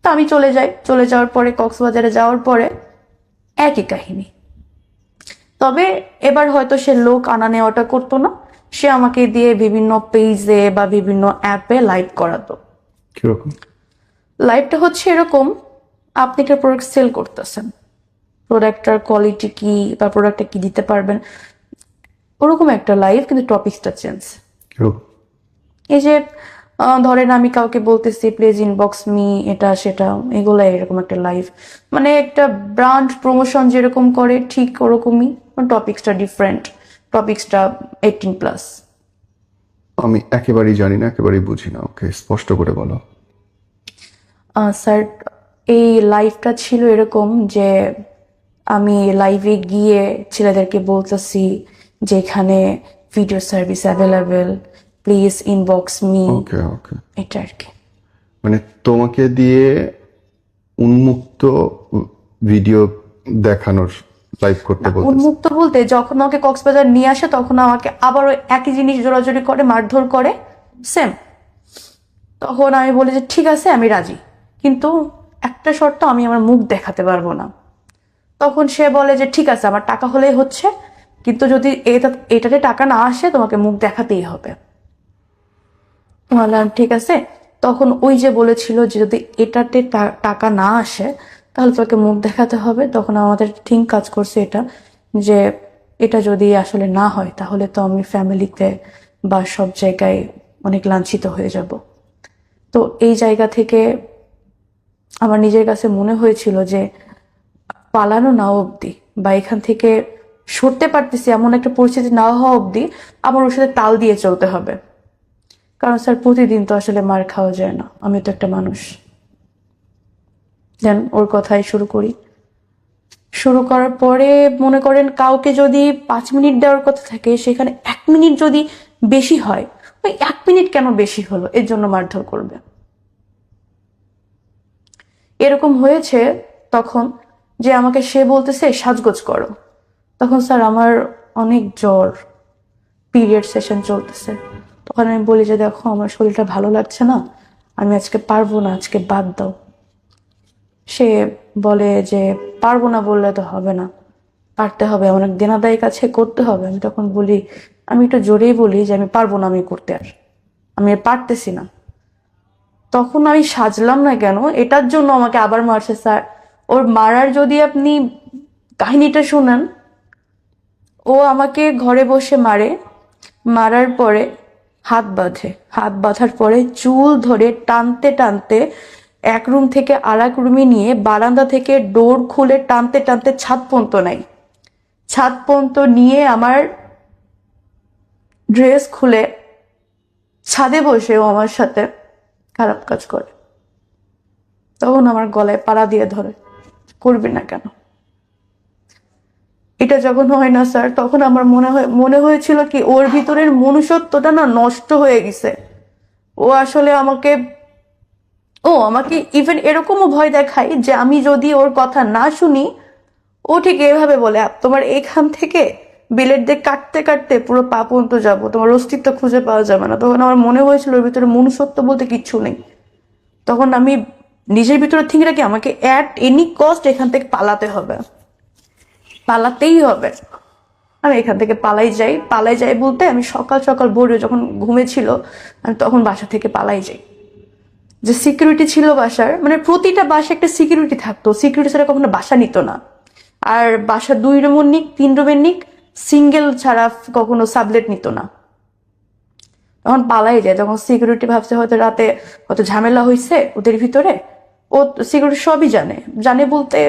তো আমি চলে যাই, চলে যাওয়ার পরে কক্সবাজারে যাওয়ার পরে একই কাহিনী। তবে এবার হয়তো সে লোক আনা নেওয়াটা করতো না, সে আমাকে দিয়ে বিভিন্ন পেজে বা বিভিন্ন অ্যাপে লাইভ করাতো। কিরকম? লাইভটা হচ্ছে এরকম, আপনি একটা প্রোডাক্ট সেল করতেছেন, প্রোডাক্টটার কোয়ালিটি কি বা প্রোডাক্টটা কি দিতে পারবেন, ওরকম একটা লাইভ, কিন্তু টপিকসটা চেঞ্জ। কিরকম? এই যে ধরেন আমি কাউকে বলতেছি প্লিজ ইনবক্স মি, এটা সেটা, এগুলা এরকম একটা লাইভ, মানে একটা ব্র্যান্ড প্রমোশন যেরকম করে ঠিক ওরকমই, টপিকসটা ডিফারেন্ট, টপিকসটা 18+। আমি একেবারেই জানি না, একেবারেই বুঝি না, ওকে স্পষ্ট করে বলো। স্যার, এই লাইভটা ছিল এরকম যে আমি লাইভে গিয়ে ছেলেদেরকে বলতেছি যে এখানে video service available, please inbox me, okay okay, এটা আর কি। মানে তোমাকে দিয়ে উন্মুক্ত ভিডিও দেখানোর, লাইভ করতে বলতে? উন্মুক্ত বলতে, যখন আমাকে কক্সবাজার নিয়ে আসে তখন আমাকে আবার ওই একই জিনিস জোরাজোরি করে, মারধর করে, সেম। তখন আমি বলি যে ঠিক আছে আমি রাজি, কিন্তু একটা শর্ত, আমি আমার মুখ দেখাতে পারবো না। তখন সে বলে যে ঠিক আছে, আমার টাকা হলেই হচ্ছে, কিন্তু যদি এটাতে টাকা না আসে তোমাকে মুখ দেখাতেই হবে। বললাম ঠিক আছে। তখন ওই যে বলেছিল যে যদি এটাতে টাকা না আসে তাহলে তোকে মুখ দেখাতে হবে, তখন আমাদের থিঙ্ক কাজ করছে এটা, যে এটা যদি আসলে না হয় তাহলে তো আমি ফ্যামিলিতে বা সব জায়গায় অনেক লাঞ্ছিত হয়ে যাব। তো এই জায়গা থেকে আমার নিজের কাছে মনে হয়েছিল যে পালানো না অবধি বা এখান থেকে সরতে পারতেছি এমন একটা পরিস্থিতি না হওয়া অবধি আমার ওর সাথে তাল দিয়ে চলতে হবে। কারণ স্যার প্রতিদিন তো আসলে মার খাওয়া যায় না, আমি তো একটা মানুষ। দেন ওর কথাই শুরু করি। শুরু করার পরে মনে করেন কাউকে যদি 5 মিনিট দেওয়ার কথা থাকে সেখানে 1 মিনিট যদি বেশি হয়, ওই 1 মিনিট কেন বেশি হলো এর জন্য মারধর করবে। এরকম হয়েছে তখন যে আমাকে সে বলতেছে সাজগোজ করো। তখন স্যার আমার অনেক জ্বর, পিরিয়ড সেশন চলতেছে। তখন আমি বলি যে দেখো আমার শরীরটা ভালো লাগছে না, আমি আজকে পারবো না, আজকে বাদ দাও। সে বলে যে পারবো না বললে তো হবে না, পারতে হবে, অনেক দেনাদায়ী কাছে করতে হবে। আমি তখন বলি, আমি একটু জোরেই বলি যে আমি পারবো না, আমি করতে আমি আর পারতেছি না। তখন আমি সাজলাম না কেন এটার জন্য আমাকে আবার মারছে স্যার। ওর মারার যদি আপনি কাহিনীটা শুনেন, ও আমাকে ঘরে বসে মারে, মারার পরে হাত বাঁধে, হাত বাঁধার পরে চুল ধরে টানতে টানতে এক রুম থেকে আর এক রুমে নিয়ে বারান্দা থেকে ডোর খুলে টানতে টানতে ছাদ পর্যন্ত নাই, ছাদ পর্যন্ত নিয়ে আমার ড্রেস খুলে ছাদে বসেও আমার সাথে খারাপ কাজ করে। তখন আমার গলায় পাড়া দিয়ে ধরে, করবি না কেন। এটা যখন হয় না স্যার, তখন আমার মনে হয়েছিল কি ওর ভিতরের মনুষ্যত্বটা না নষ্ট হয়ে গেছে। ও আসলে আমাকে ইভেন এরকমও ভয় দেখায় যে আমি যদি ওর কথা না শুনি, ও ঠিক এভাবে বলে তোমার এখান থেকে বিলেট দিয়ে কাটতে কাটতে পুরো পা পর্যন্ত যাবো, তোমার অস্তিত্ব খুঁজে পাওয়া যাবে না। তখন আমার মনে হয়েছিল ওর ভিতরে মনুষ্যত্ব বলতে কিচ্ছু নেই। তখন আমি নিজের ভিতরে ঠিক রাখি আমাকে অ্যাট এনি কস্ট এখান থেকে পালাতে হবে, পালাতেই হবে। আমি এখান থেকে পালাই যাই বলতে আমি সকাল সকাল ভোরে যখন ঘুমেছিল আমি তখন বাসা থেকে পালাই যাই। যে সিকিউরিটি ছিল বাসার, মানে প্রতিটা বাসা একটা সিকিউরিটি থাকতো, সিকিউরিটি ছাড়া কখনো বাসা নিত না। আর বাসা 2 রুমের নিক 3 রুমের নিক সিঙ্গেল ছাড়া কখনো সাবলেট নিত না। তখন পালাই যায়, তখন সিকিউরিটি ভাবছে হয়তো রাতে হয়তো ঝামেলা হয়েছে ওদের ভিতরে। ও সিকিউরিটি সবই জানে, জানে বলতে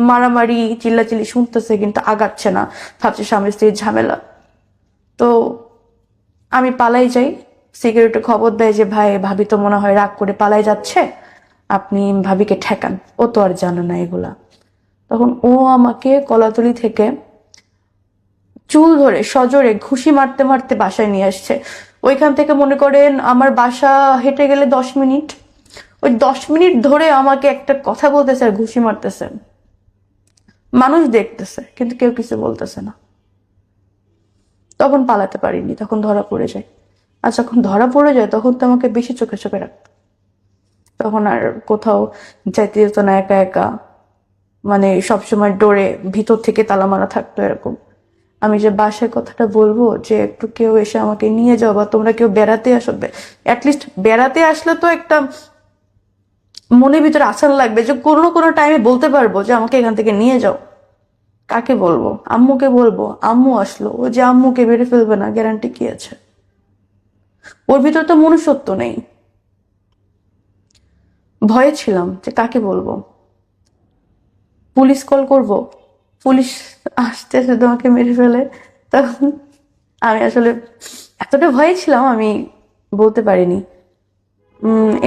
মারামারি চিল্লাচিল্লি শুনতেছে কিন্তু আগাচ্ছে না, ভাবছে স্বামী স্ত্রীর ঝামেলা। তো আমি পালাই যাই, সিকিউরিটি খবর দেয় যে ভাই ভাবি তো মনে হয় রাগ করে পালাই যাচ্ছে, আপনি ভাবিকে ঠেকান, ও তো আর জানে না এগুলা। তখন ও আমাকে কলাতলি থেকে চুল ধরে সজোরে ঘুষি মারতে মারতে বাসায় নিয়ে আসছে। ওইখান থেকে মনে করেন আমার বাসা হেঁটে গেলে 10 মিনিট, ওই 10 মিনিট ধরে আমাকে একটা কথা বলতেছে আর ঘুষি মারতেছে। মানুষ দেখতেছে কিন্তু কেউ কিছু বলতেছে না। তখন পালাতে পারিনি, তখন ধরা পড়ে যায়। আর যখন ধরা পড়ে যায় তখন তো আমাকে বেশি চোখে চোখে রাখতো। তখন আর কোথাও যাইতে যেত না একা একা, মানে সবসময় ডোরে ভিতর থেকে তালা মারা থাকতো এরকম। আমি যে বাসায় কথাটা বলবো যে একটু কেউ এসে আমাকে নিয়ে যাও বা তোমরা কেউ বেড়াতে আসবে, অ্যাটলিস্ট বেড়াতে আসলে তো একটা মনের ভিতরে আশা লাগবে যে কোনো না কোনো টাইমে বলতে পারবো যে আমাকে এখান থেকে নিয়ে যাও। কাকে বলবো? আম্মুকে বলবো, আম্মু আসলো, ও যে আম্মুকে মেরে ফেলবে না গ্যারান্টি কি আছে? ওর ভিতরে তো মনুষ্যত্ব নেই। ভয়ে ছিলাম যে কাকে বলবো, পুলিশ কল করব, পুলিশ আসতে এসে তোমাকে মেরে ফেলে। তখন আমি আসলে এতটা ভয়ে ছিলাম আমি বলতে পারিনি।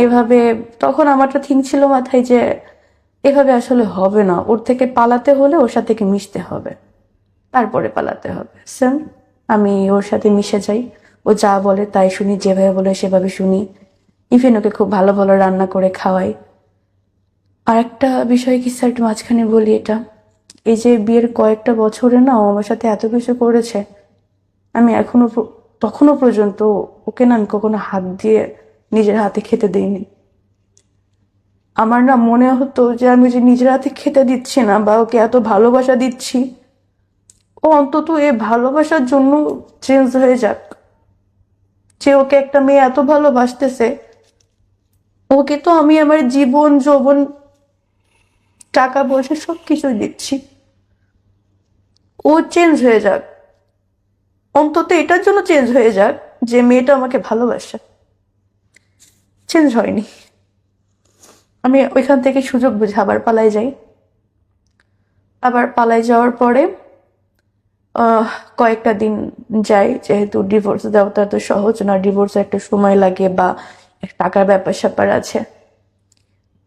এভাবে তখন আমার তো থিঙ্ক ছিল মাথায় যে এভাবে আসলে হবে না, ওর থেকে পালাতে হলে ওর সাথে মিশতে হবে, তারপরে পালাতে হবে। সেম আমি ওর সাথে মিশে যাই, ও যা বলে তাই শুনি, যেভাবে বলে সেভাবে শুনি। ইভেন ওকে খুব ভালো ভালো রান্না করে খাওয়াই। আর একটা বিষয় কি স্যার একটু মাঝখানে বলি, এটা এই যে বিয়ের কয়েকটা বছরে না ও আমার সাথে এত কিছু করেছে, আমি তখনো পর্যন্ত ওকে না আমি কখনো হাত দিয়ে নিজের হাতে খেতে দিইনি। আমার না মনে হতো যে আমি যে নিজের হাতে খেতে দিচ্ছি না বা ওকে এত ভালোবাসা দিচ্ছি, ও অন্তত এ ভালোবাসার জন্য চেঞ্জ হয়ে যাক। যে ওকে একটা মেয়ে এত ভালোবাসতেছে, ওকে তো আমি আমার জীবন যৌবন টাকা পয়সা সবকিছু দিচ্ছি, ও চেঞ্জ হয়ে যাক। অন্তত এটার জন্য চেঞ্জ হয়ে যাক যে মেয়েটা আমাকে ভালোবাসে। চেঞ্জ হয়নি। আমি ওইখান থেকে সুযোগ বুঝে আবার পালাই যাই। আবার পালাই যাওয়ার পরে কয়েকটা দিন যাই, যেহেতু ডিভোর্স দেওয়াটা তো সহজ না, ডিভোর্সে একটা সময় লাগে বা টাকার ব্যাপার স্যাপার আছে।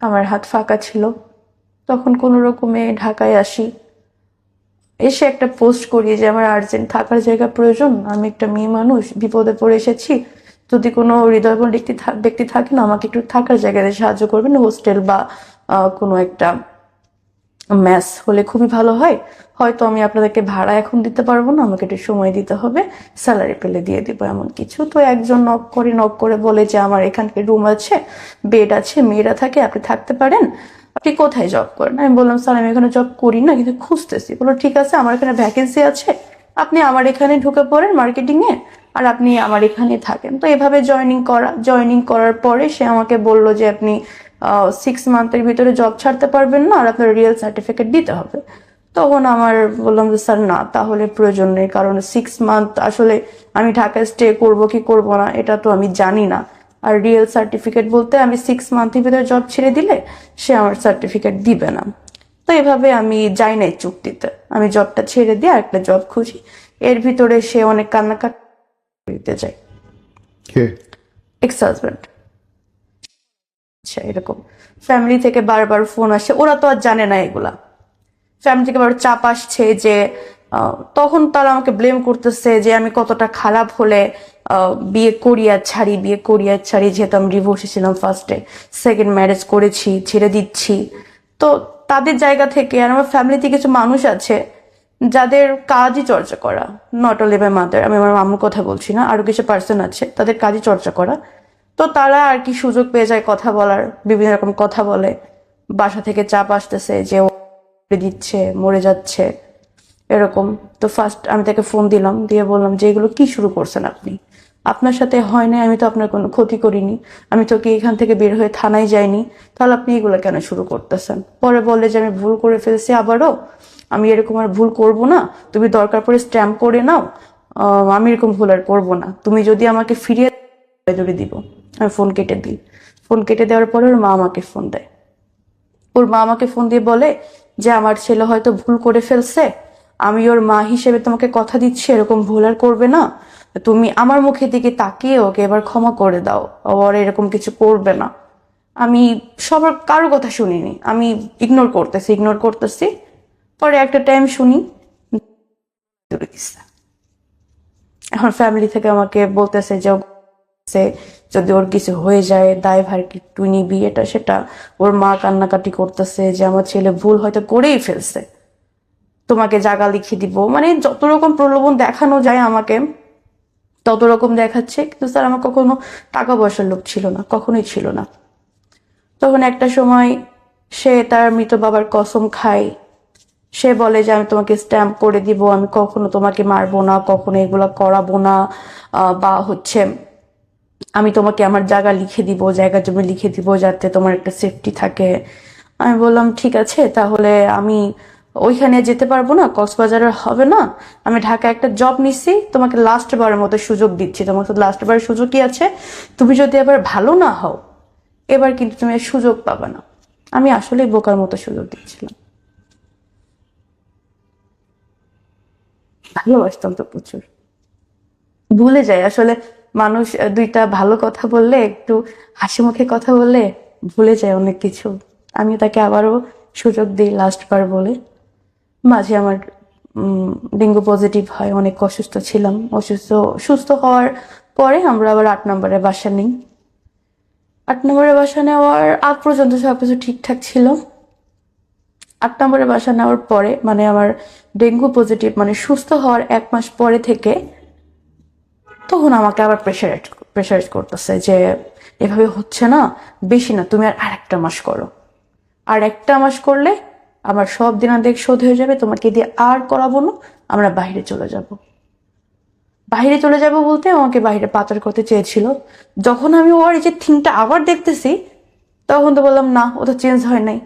আমার হাত ফাঁকা ছিল, তখন কোনো রকমে ঢাকায় আসি। এসে একটা পোস্ট করি যে আমার আর্জেন্ট থাকার জায়গা প্রয়োজন, আমি একটা মেয়ে মানুষ, বিপদে পড়ে এসেছি, যদি কোনো হৃদয়বান ব্যক্তি থাকে না, আমাকে একটু থাকার জায়গায় সাহায্য করবেন, হোস্টেল বা কোনো একটা ম্যাস হলে খুবই ভালো হয়। হয়তো আমি আপনাদেরকে ভাড়া এখন দিতে পারবো না, আমাকে একটু সময় দিতে হবে, স্যালারি পেলে দিয়ে দিব এমন কিছু। তো একজন নক করে বলে যে আমার এখানকার রুম আছে, বেড আছে, মেয়েরা থাকে, আপনি থাকতে পারেন। আপনি কোথায় জব করেন? আমি বললাম স্যার আমি এখানে জব করি না, কিন্তু খুঁজতেছি। বললো ঠিক আছে, আমার এখানে ভ্যাকেন্সি আছে, আপনি আমার এখানে ঢুকে পড়েন মার্কেটিং এ, আর আপনি আমার এখানে থাকেন। তো এভাবে জয়েনিং করার পরে সে আমাকে বলল যে আপনি 6 মান্থের ভিতরে জব ছাড়তে পারবেন না, আর আপনার রিয়েল সার্টিফিকেট দিতে হবে। তখন আমার বললাম যে স্যার না, তাহলে প্রয়োজন নেই, কারণ 6 মান্থ আসলে আমি ঢাকায় স্টে করব কি করব না এটা তো আমি জানি না। আর রিয়েল সার্টিফিকেট বলতে আমি 6 মান্থের ভিতরে জব ছেড়ে দিলে সে আমার সার্টিফিকেট দিবে না। তো এভাবে আমি যাই নাই চুক্তিতে, আমি জবটা ছেড়ে দিয়ে একটা জব খুঁজি। এর ভিতরে সে অনেক কান্নাকাটি দিতে যায়। কে? Ex husband. আচ্ছা, এরকম ফ্যামিলি থেকে বারবার ফোন আসে, ওরা তো আর জানে না এগুলা। ফ্যামিলি থেকে বারবার চাপ আসছে যে তখন তারা আমাকে ব্লেম করতেছে যে আমি কতটা খারাপ হলে বিয়ে করি আর ছাড়ি, যেহেতু আমি ডিভোর্সে ছিলাম ফার্স্টে, সেকেন্ড ম্যারেজ করেছি, ছেড়ে দিচ্ছি। তো তাদের জায়গা থেকে, আর আমার ফ্যামিলিতে কিছু মানুষ আছে যাদের কাজই চর্চা করা, নট অনলি মাই মাদার, আমি আমার মামুর কথা বলছি না, আরো কিছু পার্সন আছে তাদের কাজই চর্চা করা। তো তারা আর কি সুযোগ পেয়ে যায় কথা বলার, বিভিন্ন রকম কথা বলে। বাসা থেকে চাপ আসতেছে যে ও দিচ্ছে, মরে যাচ্ছে, এরকম। তো ফার্স্ট আমি তাকে ফোন দিলাম, দিয়ে বললাম যে এগুলো কি শুরু করছেন আপনি? আপনার সাথে হয় না, আমি তো আপনার কোনো ক্ষতি করিনি, আমি তো কি এখান থেকে বের হয়ে থানায় যাইনি, তাহলে আপনি এগুলো কেন শুরু করতেছেন? পরে বললে যে আমি ভুল করে ফেলছি, আবারও আমি এরকম আর ভুল করব না, তুমি দরকার পড়ে স্ট্যাম্প করে নাও, আমি এরকম ভুল আর করবো না, তুমি যদি আমাকে ফিরিয়ে ধরে দিব। আমি ফোন কেটে দিই। ফোন কেটে দেওয়ার পরে ওর মা আমাকে ফোন দেয়। ওর মা আমাকে ফোন দিয়ে বলে যে আমার ছেলে হয়তো ভুল করে ফেলছে, আমি ওর মা হিসেবে তোমাকে কথা দিচ্ছি এরকম ভুল আর করবে না, তুমি আমার মুখের দিকে তাকিয়ে ওকে এবার ক্ষমা করে দাও, ওর এরকম কিছু করবে না। আমি সবার কারো কথা শুনিনি, আমি ইগনোর করতেছি। পরে একটা টাইম শুনি দূরে দিছে। এখন ফ্যামিলি থেকে আমাকে বলতেছে যে যদি ওর কিছু হয়ে যায় দায়ভার কি তুই নিবি, এটা সেটা। ওর মা কান্নাকাটি করতেছে যে আমার ছেলে ভুল হয়তো করেই ফেলছে, তোমাকে জায়গা লিখে দিব, মানে যত রকম প্রলোভন দেখানো যায় আমাকে তত রকম দেখাচ্ছে। কিন্তু স্যার আমার কখনো টাকা পয়সার লোভ ছিল না, কখনোই ছিল না। তখন একটা সময় সে তার মৃত বাবার কসম খায়, সে বলে যে আমি তোমাকে স্ট্যাম্প করে দিব, আমি কখনো তোমাকে মারবো না, কখনো এগুলা করাবো না, বা হচ্ছে আমি তোমাকে আমার জায়গা লিখে দিব, জায়গা জমি লিখে দিব যাতে তোমার একটা সেফটি থাকে। আমি বললাম ঠিক আছে, তাহলে আমি ওইখানে যেতে পারবো না, কক্সবাজারের হবে না, আমি ঢাকায় একটা জব নিচ্ছি, তোমাকে লাস্ট বারের মতো সুযোগ দিচ্ছি, তোমার তো লাস্ট বারের সুযোগই আছে, তুমি যদি এবার ভালো না হও এবার কিন্তু তুমি আর সুযোগ পাবে না। আমি আসলেই বোকার মতো সুযোগ দিচ্ছিলাম। ভালোবাসতাম তো প্রচুর। ভুলে যায় আসলে মানুষ, দুইটা ভালো কথা বললে, একটু হাসি মুখে কথা বললে ভুলে যায় অনেক কিছু। আমি তাকে আবারও সুযোগ দিই লাস্ট বার বলে। মাঝে আমার ডেঙ্গু পজিটিভ হয়, অনেক অসুস্থ ছিলাম। সুস্থ হওয়ার পরে আমরা আবার 8 নম্বরে বাসা নিই। 8 নম্বরে বাসা নেওয়ার আগ পর্যন্ত সবকিছু ঠিকঠাক ছিল। 8 নম্বরে বাসা নেওয়ার পরে, মানে আমার ডেঙ্গু পজিটিভ মানে সুস্থ হওয়ার 1 মাস পরে থেকে তখন আমাকে আবার প্রেশারাইজ করতেছে যে এভাবে হচ্ছে না, বেশি না, তুমি আর একটা মাস করো, আর একটা মাস করলে আমার সব দিনাদেক শোধ হয়ে যাবে, তোমাকে দিয়ে আর করাবো না, আমরা বাইরে চলে যাব। বাইরে চলে যাব বলতে আমাকে বাইরে পাচার করতে চেয়েছিল। যখন আমি ওর এই যে থিংটা আবার দেখতেছি তখন তো বললাম না, ও তো চেঞ্জ হয় নাই।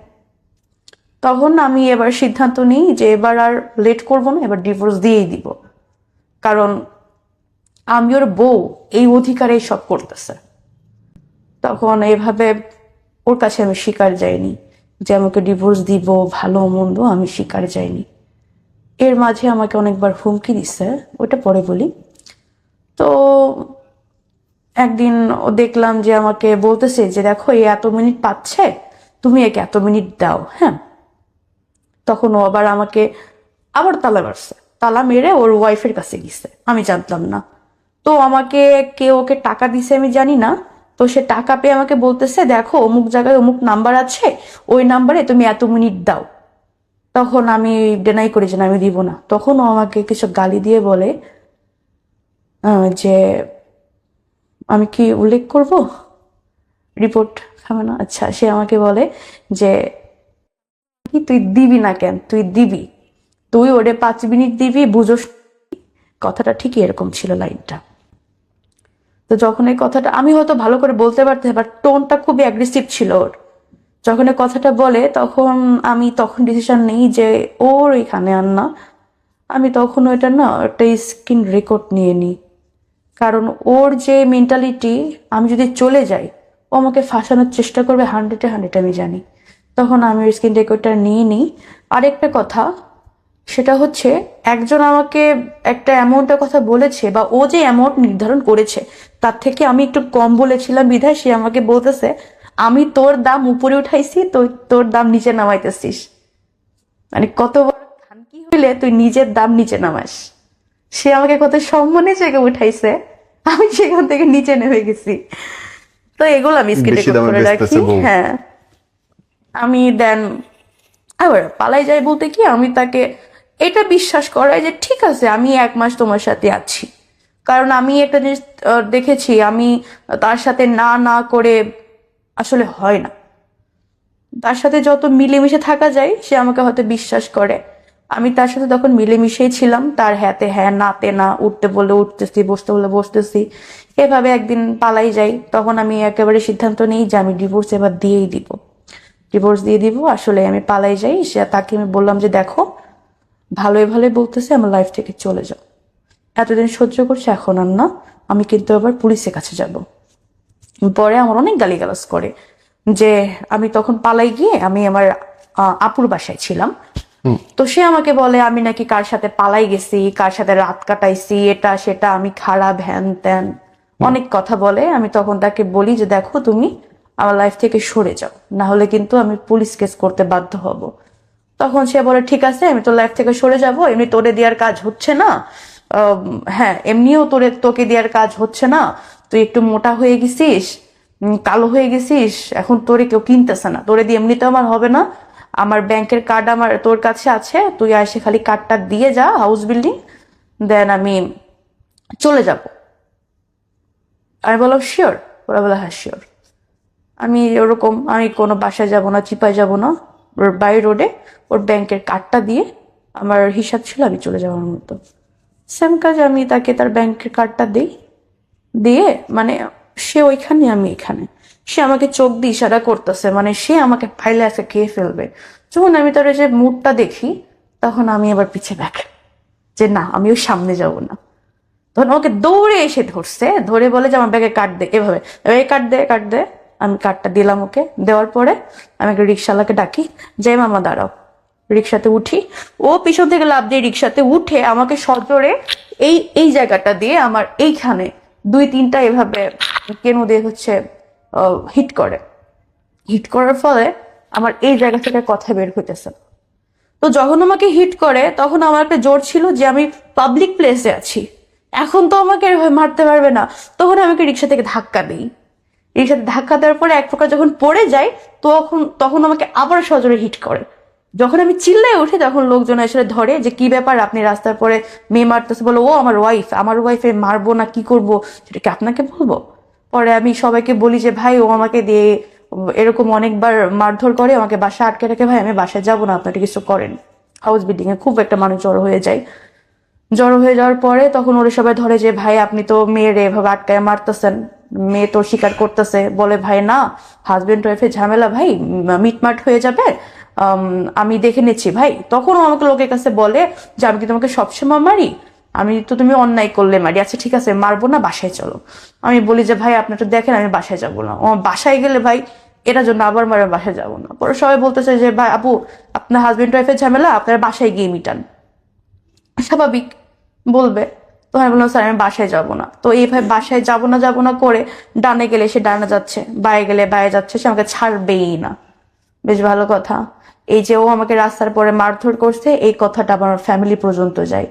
তখন আমি এবার সিদ্ধান্ত নিই যে এবার আর লেট করবো না, এবার ডিভোর্স দিয়েই দিব। কারণ আমি ওর বউ, এই অধিকারে সব করতেছে। তখন এভাবে ওর কাছে আমি স্বীকার যাইনি যে আমাকে ডিভোর্স দিব, ভালো মন্দ আমি স্বীকার যাইনি। এর মাঝে আমাকে অনেকবার হুমকি দিচ্ছে, ওটা পরে বলি। তো একদিন ও দেখলাম যে আমাকে বলতেছে যে দেখো এ এত মিনিট পাচ্ছে, তুমি একে এত মিনিট দাও। হ্যাঁ, তখন ও আবার আমাকে আবার তালা মারছে, তালা মেরে ওর ওয়াইফের কাছে গেছে, আমি জানতাম না। তো আমাকে কে ওকে টাকা দিছে আমি জানি না। তো সে টাকা পেয়ে আমাকে বলতেছে দেখো অমুক জায়গায় অমুক নাম্বার আছে, ওই নাম্বারে তুমি এত মিনিট দাও। তখন আমি ডেনাই করি যে না, আমি দিব না। তখন ও আমাকে কিছু গালি দিয়ে বলে যে আমি কি উল্লেখ করব, রিপোর্ট খাবে না? আচ্ছা, সে আমাকে বলে যে কি তুই দিবি না কেন, তুই দিবি, তুই ওরে 5 মিনিট দিবি, বুঝোস? কথাটা ঠিকই এরকম ছিল, লাইনটা। তো যখন এই কথাটা আমি হয়তো ভালো করে বলতে পারতে, বাট টোনটা খুবই অ্যাগ্রেসিভ ছিল ওর। যখন এই কথাটা বলে তখন আমি ডিসিশন নেই যে ওর এখানে আর না। আমি তখন ওইটা না একটা স্ক্রিন রেকর্ড নিয়ে নিই, কারণ ওর যে মেন্টালিটি, আমি যদি চলে যাই ও আমাকে ফাঁসানোর চেষ্টা করবে 100-100, আমি জানি। তখন আমি ওই স্ক্রিন রেকর্ডটা নিয়ে নিই। আরেকটা কথা, সেটা হচ্ছে একজন আমাকে একটা অ্যামাউন্টের কথা বলেছে, বা ও যে অ্যামাউন্ট নির্ধারণ করেছে তার থেকে আমি একটু কম বলেছিলাম বিধায় সে আমাকে বলতেছে আমি তোর দাম উপরে উঠাইছি, তোর দাম নিচে নামাইতেছিস। মানে কত বড় খানকি হইলে তুই নিজের দাম নিচে নামাস। সে আমাকে কত সম্মানের জায়গায় উঠাইছে, আমি সেখান থেকে নিচে নেমে গেছি। তো এগুলো আমি স্ক্রিন বেশি রেকর্ড দামে করে বেচতেছে রাখি। বউ। হ্যাঁ, আমি দেন আবার পালাই যাই বলতে কি, আমি তাকে এটা বিশ্বাস করাই যে ঠিক আছে আমি 1 মাস তোমার সাথে আছি। কারণ আমি একটা জিনিস দেখেছি, আমি তার সাথে না না করে আসলে হয় না। তার সাথে যত মিলেমিশে থাকা যায় সে আমাকে হয়তো বিশ্বাস করে। আমি তার সাথে তখন মিলেমিশেই ছিলাম, তার হ্যাঁতে হ্যাঁ, নাতে না, উঠতে বললে উঠতেছি, বসতে বললে বসতেছি। এভাবে একদিন পালাই যাই, তখন আমি একেবারে সিদ্ধান্ত নিই যে আমি ডিভোর্স এবার দিয়েই দিব, ডিভোর্স দিয়ে দিব। আসলে আমি পালাই যাই, সে তাকে আমি বললাম যে দেখো ভালোই ভালোই বলতেছে আমার লাইফ থেকে চলে যাও, এতদিন সহ্য করছে, এখন আর না, আমি কিন্তু আবার পুলিশের কাছে যাব। পরে আমার অনেক গালিগালাজ করে যে আমি তখন পালাই গিয়ে আমি আমার আপুর বাসায় ছিলাম। তো সে আমাকে বলে আমি নাকি কার সাথে পালাই গেছি, কার সাথে রাত কাটাইছি, এটা সেটা, আমি খারাপ, হ্যান ত্যান অনেক কথা বলে। আমি তখন তাকে বলি যে দেখো তুমি আমার লাইফ থেকে সরে যাও, না হলে কিন্তু আমি পুলিশ কেস করতে বাধ্য হব। তখন সে বলে ঠিক আছে আমি তোর লাইফ থেকে সরে যাব, এমনি তোরে দেওয়ার কাজ হচ্ছে না। হ্যাঁ, এমনিও তোকে দেওয়ার কাজ হচ্ছে না, তুই একটু মোটা হয়ে গেছিস, কালো হয়ে গেছিস, এখন তোরে কেউ কিনতেছে না, তোরে দিয়ে এমনিতেও আমার হবে না। আমার ব্যাংকের কার্ড আমার তোর কাছে আছে, তুই এসে খালি কার্ডটা দিয়ে যা, হাউস বিল্ডিং, দেন আমি চলে যাব। আমি বললাম শিওর? ওরা বলে হ্যাঁ শিওর। আমি ওরকম, আমি কোনো বাসায় যাব না, চিপায় যাব না, ওর বাই রোডে ওর ব্যাংকের কার্ডটা দিয়ে আমার হিসাব ছিল আমি চলে যাওয়ার মতো। সেম কাজ, আমি তাকে তার ব্যাংকের কার্ডটা দিই, দিয়ে মানে সে ওইখানে আমি এখানে, সে আমাকে চোখ দিয়ে ইশারা করতেছে, মানে সে আমাকে ফাইলে আছে খেয়ে ফেলবে। যখন আমি তার যে মুডটা দেখি তখন আমি আবার পিছে ব্যাক, যে না আমি ওই সামনে যাব না। তখন আমাকে দৌড়ে এসে ধরছে, ধরে বলে যে আমার ব্যাগে কার্ড দে, এভাবে এই কার্ড দে, কার্ড দে। আমি কার্ডটা দিলাম ওকে, দেওয়ার পরে আমি একটা রিক্সাওয়ালাকে ডাকি, যে মামা দাঁড়াও। রিক্সাতে উঠি, ও পিছন থেকে লাফ দিয়ে রিক্সাতে উঠে আমাকে সজোরে এই এই জায়গাটা দিয়ে আমার এইখানে 2-3টা এভাবে কেন দিয়ে হচ্ছে হিট করে। হিট করার ফলে আমার এই জায়গা থেকে কথা বের হইতেছে। তো যখন আমাকে হিট করে তখন আমার একটা জোর ছিল যে আমি পাবলিক প্লেসে আছি, এখন তো আমাকে এভাবে মারতে পারবে না। তখন আমাকে রিক্সা থেকে ধাক্কা দিই, রিক্সাতে ধাক্কা দেওয়ার পরে এক প্রকার যখন পড়ে যায় তখন তখন আমাকে আবার সজোরে হিট করে। যখন আমি চিল্লায় উঠি তখন লোকজন এসে ধরে যে কি ব্যাপার, আপনি রাস্তার পরে মেয়ে মারতেছে, বলো ও আমার ওয়াইফ, আমার ওয়াইফে মারবো না কি করব সেটা কি আপনাকে বলবো? পরে আমি সবাইকে বলি যে ভাই ও আমাকে দিয়ে এরকম অনেকবার মারধর করে, আমাকে বাসায় আটকে রাখে, ভাই আমি বাসায় যাবো না, আপনারা কিছু করেন। হাউস বিল্ডিং এ খুব একটা মানুষ জড়ো হয়ে যায়। জড়ো হয়ে যাওয়ার পরে তখন ওরা সবাই ধরে যে ভাই আপনি তো মেয়ের এভাবে আটকায় মারতেছেন, মেয়ে তো স্বীকার করতেছে। বলে ভাই না, হাজবেন্ড ওয়াইফের ঝামেলা ভাই, মিটমাট হয়ে যাবে, আমি দেখে নিচ্ছি ভাই। তখনও আমাকে লোকের কাছে বলে যে আমি কি তোমাকে সবসময় মারি, আমি তো তুমি অন্যায় করলে মারি, আচ্ছা ঠিক আছে মারবো না, বাসায় চলো। আমি বলি যে ভাই আপনি তো দেখেন আমি বাসায় যাবো না, ও বাসায় গেলে ভাই এটার জন্য আবার মারে বাসায় যাবো না। পরে সবাই বলতেছে যে ভাই আপু আপনার হাজবেন্ড ওয়াইফের ঝামেলা আপনার বাসায় গিয়ে মিটান, স্বাভাবিক বলবে। তো আমি বললাম স্যার আমি বাসায় যাব না। তো এইভাবে বাসায় যাব না করে ডানে গেলে সে ডানে যাচ্ছে, বায়ে গেলে বায়ে যাচ্ছে, সে আমাকে ছাড়বেই না। বেশ ভালো কথা, এই যে ও আমাকে রাস্তার পরে মারধর করছে এই কথাটা আমার ফ্যামিলি পর্যন্ত যায়।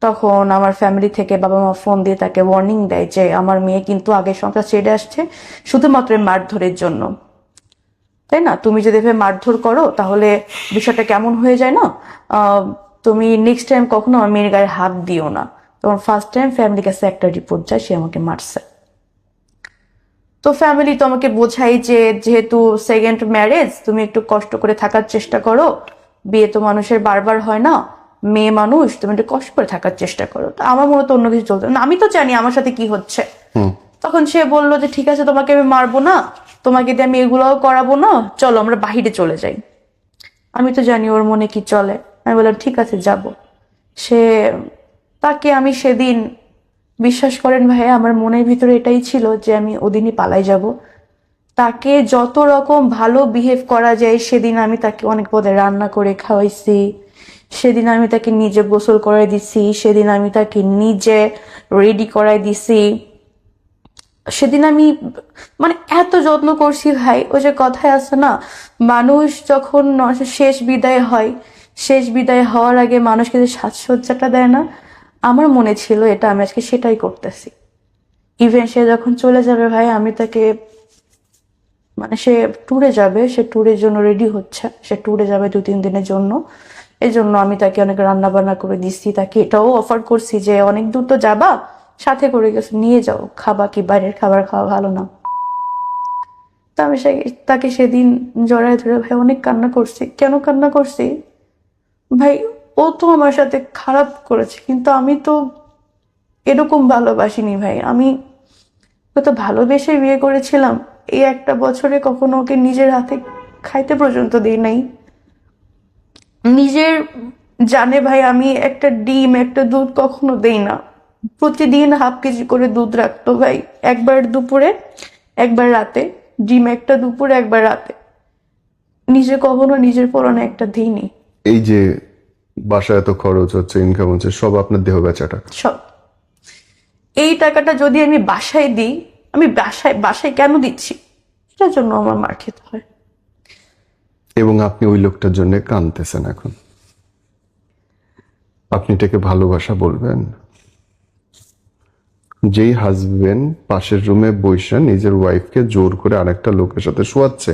তখন আমার ফ্যামিলি থেকে বাবা মা ফোন দিয়ে তাকে ওয়ার্নিং দেয় যে আমার মেয়ে কিন্তু আগে সংসার ছেড়ে আসছে শুধুমাত্র এই মারধরের জন্য, তাই না? তুমি যদি এভাবে মারধর করো তাহলে বিষয়টা কেমন হয়ে যায় না? তুমি নেক্সট টাইম কখনো আমার মেয়ের গায়ে হাত দিও না। তখন ফার্স্ট টাইম ফ্যামিলির কাছে একটা রিপোর্ট যায় সে আমাকে মারছে। তো ফ্যামিলি তো আমাকে বোঝাই যে যেহেতু সেকেন্ড ম্যারেজ তুমি একটু কষ্ট করে থাকার চেষ্টা করো, বিয়ে তো মানুষের বারবার হয় না, মেয়ে মানুষ তুমি একটু কষ্ট করে থাকার চেষ্টা করো। তো আমার মনে তো অন্য কিছু চলতো না, আমি তো জানি আমার সাথে কি হচ্ছে। তখন সে বললো যে ঠিক আছে তোমাকে আমি মারবো না, তোমাকে দিয়ে আমি এগুলোও করাবো না, চলো আমরা বাহিরে চলে যাই। আমি তো জানি ওর মনে কি চলে, আমি বললাম ঠিক আছে যাব। সে তাকে আমি সেদিন, বিশ্বাস করেন ভাইয়া আমার মনের ভিতরে এটাই ছিল যে আমি ওদিনই পালাই যাব। তাকে যত রকম ভালো বিহেভ করা যায় সেদিন আমি তাকে অনেক পদে রান্না করে খাওয়াইছি, সেদিন আমি তাকে নিজে গোসল করাই দিছি, সেদিন আমি তাকে নিজে রেডি করাই দিছি, সেদিন আমি মানে এত যত্ন করছি ভাই। ওই যে কথায় আছে না, মানুষ যখন শেষ বিদায় হয়, শেষ বিদায় হওয়ার আগে মানুষকে যে সাজসজ্জাটা দেয় না, আমার মনে ছিল এটা আমি আজকে সেটাই করতেছি। ইভেন সে যখন চলে যাবে ভাই আমি তাকে, মানে সে ট্যুরে যাবে, সে ট্যুরের জন্য রেডি হচ্ছে, সে ট্যুরে যাবে 2-3 দিনের জন্য। এই জন্য আমি তাকে অনেক রান্না বান্না করে দিচ্ছি, তাকে এটাও অফার করছি যে অনেক দূর তো যাবা, সাথে করে গেছে নিয়ে যাও, খাবা কি বাইরের খাবার খাওয়া ভালো না। তা আমি তাকে সেদিন জড়ায় ধরে ভাই অনেক কান্না করছি। কেন কান্না করছি ভাই, ও তো আমার সাথে খারাপ করেছে কিন্তু আমি তো এরকম ভালোবাসিনি ভাই। আমি তো ভালোবেসে বিয়ে করেছিলাম, এই একটা বছরে কখনো ওকে নিজের হাতে খাইতে পর্যন্ত দিই নাই। নিজের জানে ভাই আমি একটা ডিম একটা দুধ কখনো দেই না, প্রতিদিন হাফ কেজি করে দুধ রাখতো ভাই, একবার দুপুরে একবার রাতে, ডিম একটা দুপুরে একবার রাতে। নিজে কখনো নিজের পরনে একটা দিইনি। এই যে বাসায় এত খরচ হচ্ছে, ইনকাম হচ্ছে, সব আপনার দেহ বেচা টাকা। সব এই টাকাটা যদি আমি বাসায় দিই, আমি বাসায় বাসায় কেন দিচ্ছি, এটার জন্য আমার মার খেতে হয়। এবং আপনি ওই লোকটার জন্য কাঁদতেছেন এখন। আপনি এটাকে ভালোবাসা বলবেন? যেই হাজবেন্ড পাশের রুমে বসে নিজের ওয়াইফকে জোর করে আরেকটা লোকের সাথে শোয়াচ্ছে,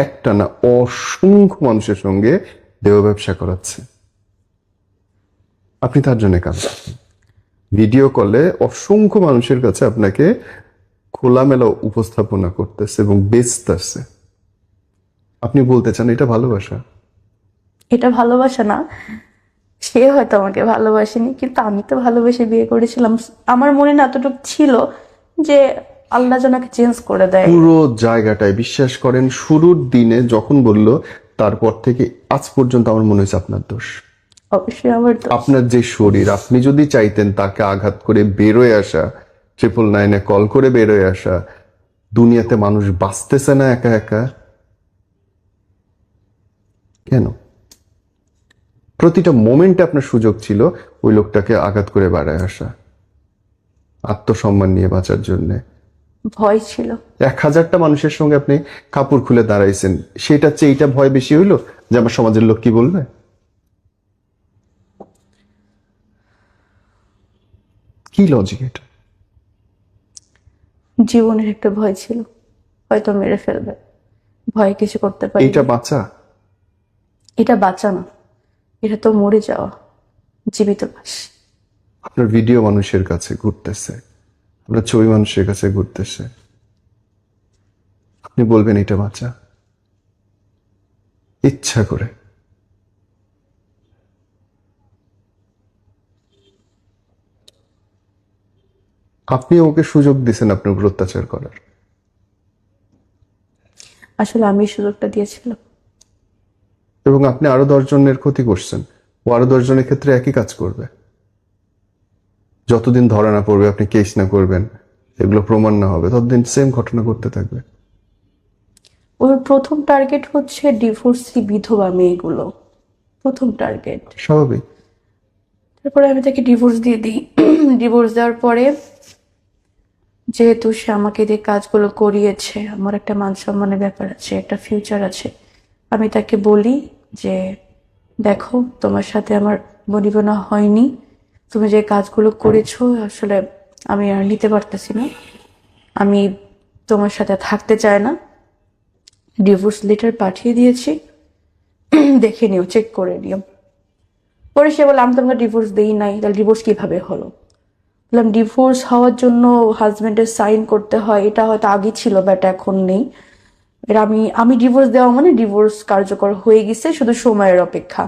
একটা না অসংখ্য মানুষের সঙ্গে দেহ ব্যবসা করাচ্ছে, আপনি তার জন্য কাঁদছেন। ভিডিও কলে অসংখ্য মানুষের কাছে আপনাকে খোলামেলা উপস্থাপনা করতেছে এবং বেচতেছে, আপনি বলতে চান এটা ভালোবাসা? এটা ভালোবাসা না, সে হয়তো আমাকে ভালোবাসেনি কিন্তু আমি তো ভালোবেসে বিয়ে করেছিলাম। আমার মনে না এতটুকু ছিল যে আল্লাহ জনাকে চেঞ্জ করে দেয়। পুরো জায়গাটায় বিশ্বাস করেন, শুরুর দিনে যখন বলল তারপর থেকে আজ পর্যন্ত আমার মনে হয়েছে আপনার দোষ। অবশ্যই আমার তো। আপনার যে শরীর, আপনি যদি চাইতেন তাকে আঘাত করে বেরোয় আসা, 999-এ কল করে বেরোয় আসা, দুনিয়াতে মানুষ বাঁচতেছে না একা একা কেন? প্রতিটা মোমেন্টে আপনার সুযোগ ছিল ওই লোকটাকে আঘাত করে বেড়ায় আসা, আত্মসম্মান নিয়ে বাঁচার জন্য। ভয় ছিল। 1000টা মানুষের সঙ্গে আপনি কাপড় খুলে দাঁড়াইছেন, সেটার চেয়ে এইটা ভয় বেশি হইলো যে আমার সমাজের লোক কি বলবে? কি লজিক এটা? জীবনের একটা ভয় ছিল, হয়তো মেরে ফেলবে, ভয় কিছু করতে পারি। এইটা বাঁচা? এটা বাঁচা না, এটা তো মরে যাওয়া, জীবিত লাশ। আপনার ভিডিও মানুষের কাছে ঘুরতেছে, আপনার ছবি মানুষের কাছে ঘুরতেছে, আপনি বলবেন এটা বাঁচা? ইচ্ছা করে। আপনি ওকে সুযোগ দিছেন আপনার উপর অত্যাচার করার। আসলে আমি সুযোগটা দিয়েছিলাম। এবং আপনি আরো 10 জনের ক্ষতি করছেন, ও আরো 10 জনের ক্ষেত্রে একই কাজ করবে। যতদিন ধরা না পড়বে, আপনি কেস না করবেন, এগুলো প্রমাণ না হবে, ততদিন সেম ঘটনা করতে থাকবে। ওর প্রথম টার্গেট হচ্ছে ডিভোর্সি বিধবা মেয়েগুলো, প্রথম টার্গেট। স্বাভাবিক। তারপরে আমি তাকে ডিভোর্স দিয়ে দিই। ডিভোর্স দেওয়ার পরে যেহেতু সে আমাকে দিয়ে কাজগুলো করিয়েছে, আমার একটা মান সম্মানের ব্যাপার আছে, একটা ফিউচার আছে, আমি তাকে বলি যে দেখো, তোমার সাথে আমার বনিবনা হয়নি, তুমি যে কাজগুলো করেছো আসলে আমি আর নিতে পারতেছি না, আমি তোমার সাথে থাকতে চাই না, ডিভোর্স লেটার পাঠিয়ে দিয়েছি, দেখে নিও, চেক করে নিও। পরে সে বলে আমি তোমাকে ডিভোর্স দিই নাই, তাহলে ডিভোর্স কিভাবে হলো? বললাম ডিভোর্স হওয়ার জন্য হাজবেন্ডের সাইন করতে হয়, এটা হয়তো আগে ছিল বাট এখন নেই। এর আমি আমি ডিভোর্স দেওয়া মানে ডিভোর্স কার্যকর হয়ে গেছে, শুধু সময়ের অপেক্ষা।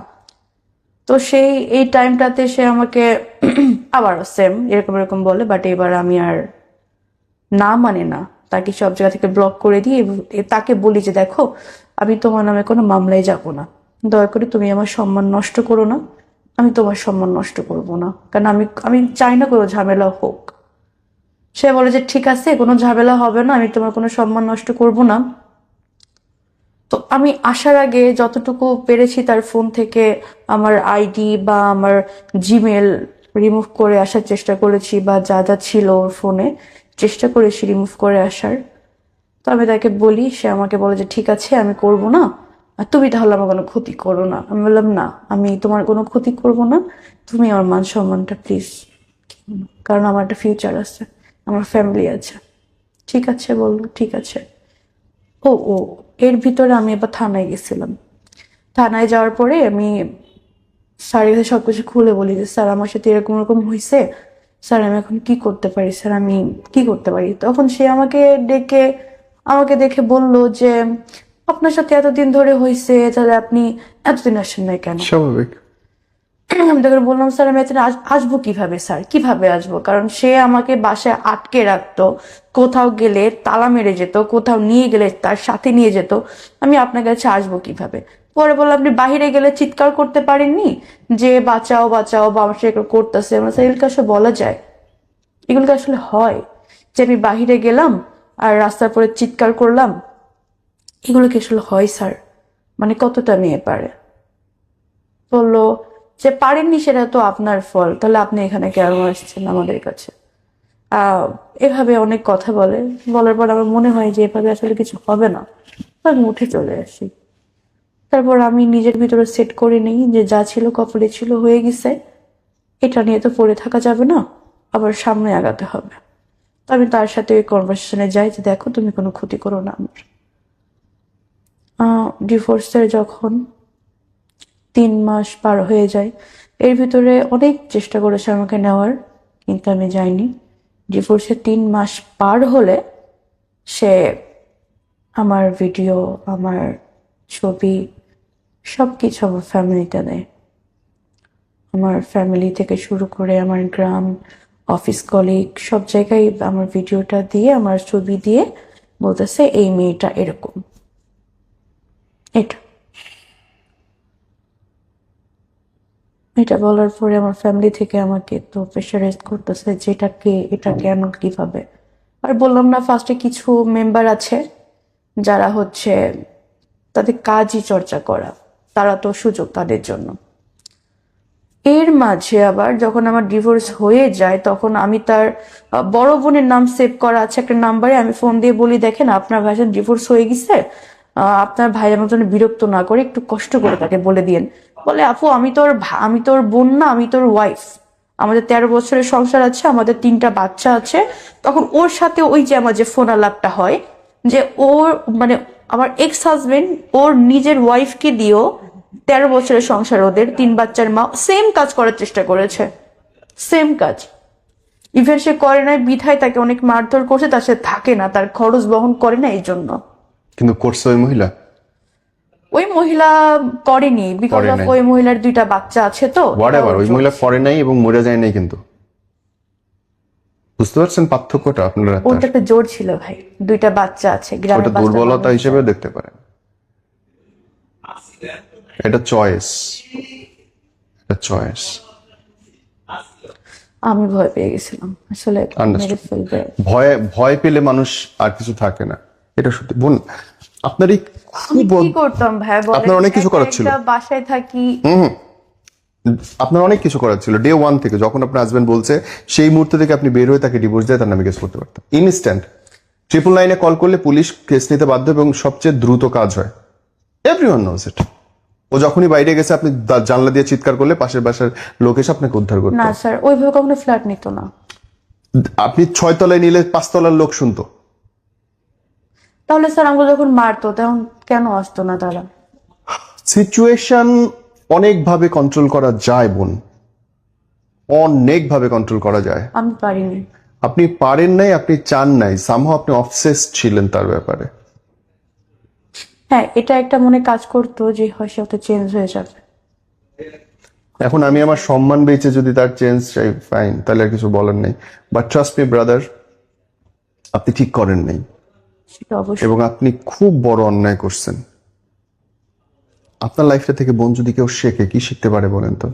তো সেই এই টাইমটাতে সে আমাকে আবার সেম এরকম এরকম বলে, বাট এবার আমি আর না মানে না, তাকে সব জায়গা থেকে ব্লক করে দিই এবং তাকে বলি যে দেখো, আমি তোমার নামে কোনো মামলায় যাব না, দয়া করে তুমি আমার সম্মান নষ্ট করো না, আমি তোমার সম্মান নষ্ট করব না, কারণ আমি আমি চাই না কোনো ঝামেলা হোক। সে বলে যে ঠিক আছে, কোনো ঝামেলা হবে না, আমি তোমার কোনো সম্মান নষ্ট করব না। তো আমি আসার আগে যতটুকু পেরেছি তার ফোন থেকে আমার আইডি বা আমার জিমেল রিমুভ করে আসার চেষ্টা করেছি, বা যা যা ছিল ওর ফোনে চেষ্টা করেছি রিমুভ করে আসার। তো আমি তাকে বলি, সে আমাকে বলে যে ঠিক আছে আমি করব না, আর তুমি তাহলে আমার কোনো ক্ষতি করো না। আমি বললাম না, আমি তোমার কোনো ক্ষতি করব না, তুমি আমার মান সম্মানটা প্লিজ, কারণ আমার একটা ফিউচার আছে, আমার ফ্যামিলি আছে। ঠিক আছে বললো, ঠিক আছে। ও ও এর ভিতরে আমি এবার থানায় গেছিলাম। থানায় যাওয়ার পরে আমি স্যারের কাছে সবকিছু খুলে বলি যে স্যার আমার সাথে এরকম এরকম হয়েছে, স্যার আমি এখন কি করতে পারি, স্যার আমি কি করতে পারি? তখন সে আমাকে দেখে বলল যে আপনার সাথে এতদিন ধরে হয়েছে, তাহলে আপনি এতদিন আসেন নাই কেন? স্বাভাবিক। আমি তখন বললাম স্যার আমি এতদিন আসবো কিভাবে, স্যার কিভাবে আসবো? কারণ সে আমাকে বাসায় আটকে রাখতো, কোথাও গেলে তালা মেরে যেত, কোথাও নিয়ে গেলে তার সাথে নিয়ে যেত, আমি আপনার কাছে আসবো কিভাবে? পরে বললাম আপনি বাহিরে গেলে চিৎকার করতে পারেননি যে বাঁচাও বাঁচাও, বা আমার সাথে এগুলো করতেছে? আমার স্যার এগুলো আসলে বলা যায়, এগুলো কি আসলে হয় যে আমি বাহিরে গেলাম আর রাস্তার পরে চিৎকার করলাম? এগুলো কি আসলে হয় স্যার? মানে কতটা মেয়ে পারে? বললো যে পারেননি সেটা তো আপনার ফল, তাহলে আপনি এখানে কেন আসছেন আমাদের কাছে? এভাবে অনেক কথা বলে। বলার পর আমার মনে হয় যে এভাবে আসলে কিছু হবে না, আমি উঠে চলে আসি। তারপর আমি নিজের ভিতরে সেট করে নিই যে যা ছিল কপালে ছিল, হয়ে গেছে, এটা নিয়ে তো পড়ে থাকা যাবে না, আবার সামনে আগাতে হবে। তো আমি তার সাথে ওই কনভারসেশনে যাই যে দেখো তুমি কোনো ক্ষতি করো না আমার। ডিভোর্সের যখন 3 মাস পার হয়ে যায়, এর ভিতরে অনেক চেষ্টা করেছে আমাকে নেওয়ার, কিন্তু আমি যাইনি। ডিভোর্সের 3 মাস পার হলে সে আমার ভিডিও, আমার ছবি, সবকিছু আমার ফ্যামিলিতে দেয়। আমার ফ্যামিলি থেকে শুরু করে আমার গ্রাম, অফিস কলিগ, সব জায়গায় আমার ভিডিওটা দিয়ে, আমার ছবি দিয়ে বলতেছে এই মেয়েটা এরকম। এটা এটা বলার পরে আমার ফ্যামিলি থেকে আমাকে তো প্রেশারাইজ করতেছে যে এটা কেন, কিভাবে? আর বললাম না ফার্স্টে কিছু মেম্বার আছে যারা হচ্ছে তাদের কাজই চর্চা করা, তারা তো সুযোগ তাদের জন্য। এর মাঝে আবার যখন আমার ডিভোর্স হয়ে যায়, তখন আমি তার বড় বোনের নাম সেভ করা আছে একটা নাম্বারে, আমি ফোন দিয়ে বলি দেখেন আপনার ভাইজান ডিভোর্স হয়ে গেছে, আপনার ভাই আমার জন্য বিরক্ত না করে একটু কষ্ট করে তাকে বলে দিয়েন। বলে আপু আমি তোর বোন না, আমি তোর ওয়াইফ, আমাদের 13 বছরের সংসার আছে, আমাদের 3টা বাচ্চা আছে। তখন ওর সাথে ওই যে আমার যে ফোন আলাপটা হয়, যে ওর মানে আমার এক্স হাজবেন্ড ওর নিজের ওয়াইফকে দিয়েও 13 বছরের সংসার, ওদের 3 বাচ্চার মা, সেম কাজ করার চেষ্টা করেছে, সেম কাজ। ইভেন সে করে নাই বিধায় তাকে অনেক মারধর করছে, তার সাথে থাকে না, তার খরচ বহন করে না এই জন্য। কিন্তু করছে ওই মহিলা? ওই মহিলা করেনি, বিকজ করে অফ নাই। ওই মহিলার 2টা বাচ্চা আছে, তো হোয়াটএভার, ওই মহিলা করে নাই এবং মরে যায় নাই, কিন্তু বুঝতে পারছেন পার্থক্যটা আপনারা? ওর তো একটা জোর ছিল ভাই, 2টা বাচ্চা আছে, গ্রামের ওটা দুর্বলতা হিসেবে দেখতে পারেন। এটা চয়েস, এটা চয়েস। আমি ভয় পেয়ে গেছিলাম আসলে, Understood. মেরে ফেলবে। ভয় ভয় পেলে মানুষ আর কিছু থাকে না, এটা সত্যি। বোন, আপনার এই আমি খুব কি করতাম ভাই বলেন? আপনার অনেক কিছু একা করার ছিল। একটা বাসায় থাকি। আপনার অনেক কিছু করার ছিল ডে ওয়ান থেকে, যখন আপনার হাজবেন্ড বলছে সেই মুহূর্ত থেকে আপনি বের হয়ে তাকে ডিভোর্স দিয়ে তার নামে কেস করতে পারতেন ইনস্ট্যান্ট। 999 কল করলে পুলিশ কেস নিতে বাধ্য এবং সবচেয়ে দ্রুত কাজ হয়। Everyone knows it. ও যখনই বাইরে গেছে আপনি জানলা দিয়ে চিৎকার করলে পাশের বাসার লোক এসে আপনাকে উদ্ধার করতো। না স্যার, ওইভাবে কখনো ফ্ল্যাট নিত না। আপনি 6 তলায় নিলে 5 তলার লোক শুনতো। তাহলে স্যার আমাকে যখন মারতো তখন কেন আসতো না তারা? সিচুয়েশন অনেকভাবে কন্ট্রোল করা যায় বোন, অনেকভাবে কন্ট্রোল করা যায়। আমি পারিনি। আপনি পারেন নাই, আপনি চান নাই, সামহাও আপনি অবসেসড ছিলেন তার ব্যাপারে। হ্যাঁ, এটা একটা মনে কাজ করতো যে হয় সে হয়তো চেঞ্জ হয়ে যাবে। এখন আমি আমার সম্মান বেঁচে যদি তার চেঞ্জ চাই, ফাইন, তাহলে আর কিছু বলার নেই। বাট ট্রাস্ট মি ব্রাদার, আপনি ঠিক করেন নাই সেটা অবশ্যই। এবং আপনি খুব বড় অন্যায় করছেন। আপনার লাইফটা থেকে বোন যদি কেউ শেখে, কি শিখতে পারে বলেন তো?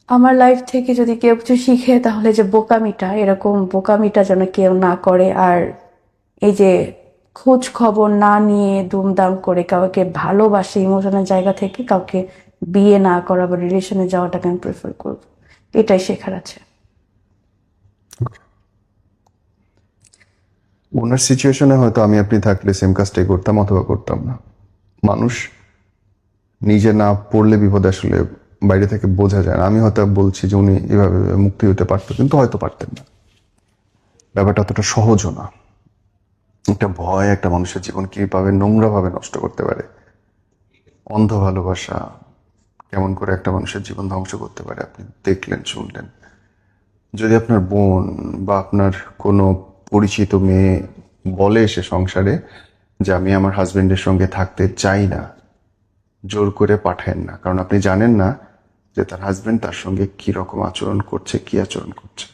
আমার লাইফ থেকে যদি কেউ কিছু শিখে তাহলে যে বোকামিটা, এরকম বোকামিটা যেন কেউ না করে। আর এই যে খোঁজ খবর না নিয়ে দুমদাম করে কাউকে ভালোবাসে ইমোশনাল জায়গা থেকে কাউকে বিয়ে না করা বা রিলেশনে যাওয়াটাকে আমি প্রেফার করব। এটাই শেখার আছে। ওনার সিচুয়েশনে হয়তো আমি আপনি থাকলে সেম কাজটাই করতাম অথবা করতাম না। মানুষ নিজে না পড়লে বিপদ আসলে বাইরে থেকে বোঝা যায় না। আমি হয়তো বলছি যে উনি এভাবে মুক্তি হতে পারতো, কিন্তু হয়তো পারতেন না। ব্যাপারটা অতটা সহজও না। একটা ভয় একটা মানুষের জীবন কিভাবে নোংরা ভাবে নষ্ট করতে পারে, অন্ধ ভালোবাসা কেমন করে একটা মানুষের জীবন ধ্বংস করতে পারে আপনি দেখলেন, শুনলেন। যদি আপনার বোন বা আপনার কোনো পরিচিত মেয়ে বলে সে সংসারে যে আমি আমার হাজবেন্ডের সঙ্গে থাকতে চাই না, জোর করে পাঠায়েন না, কারণ আপনি জানেন না যে তার হাজবেন্ড তার সঙ্গে কি রকম আচরণ করছে, কি আচরণ করছে।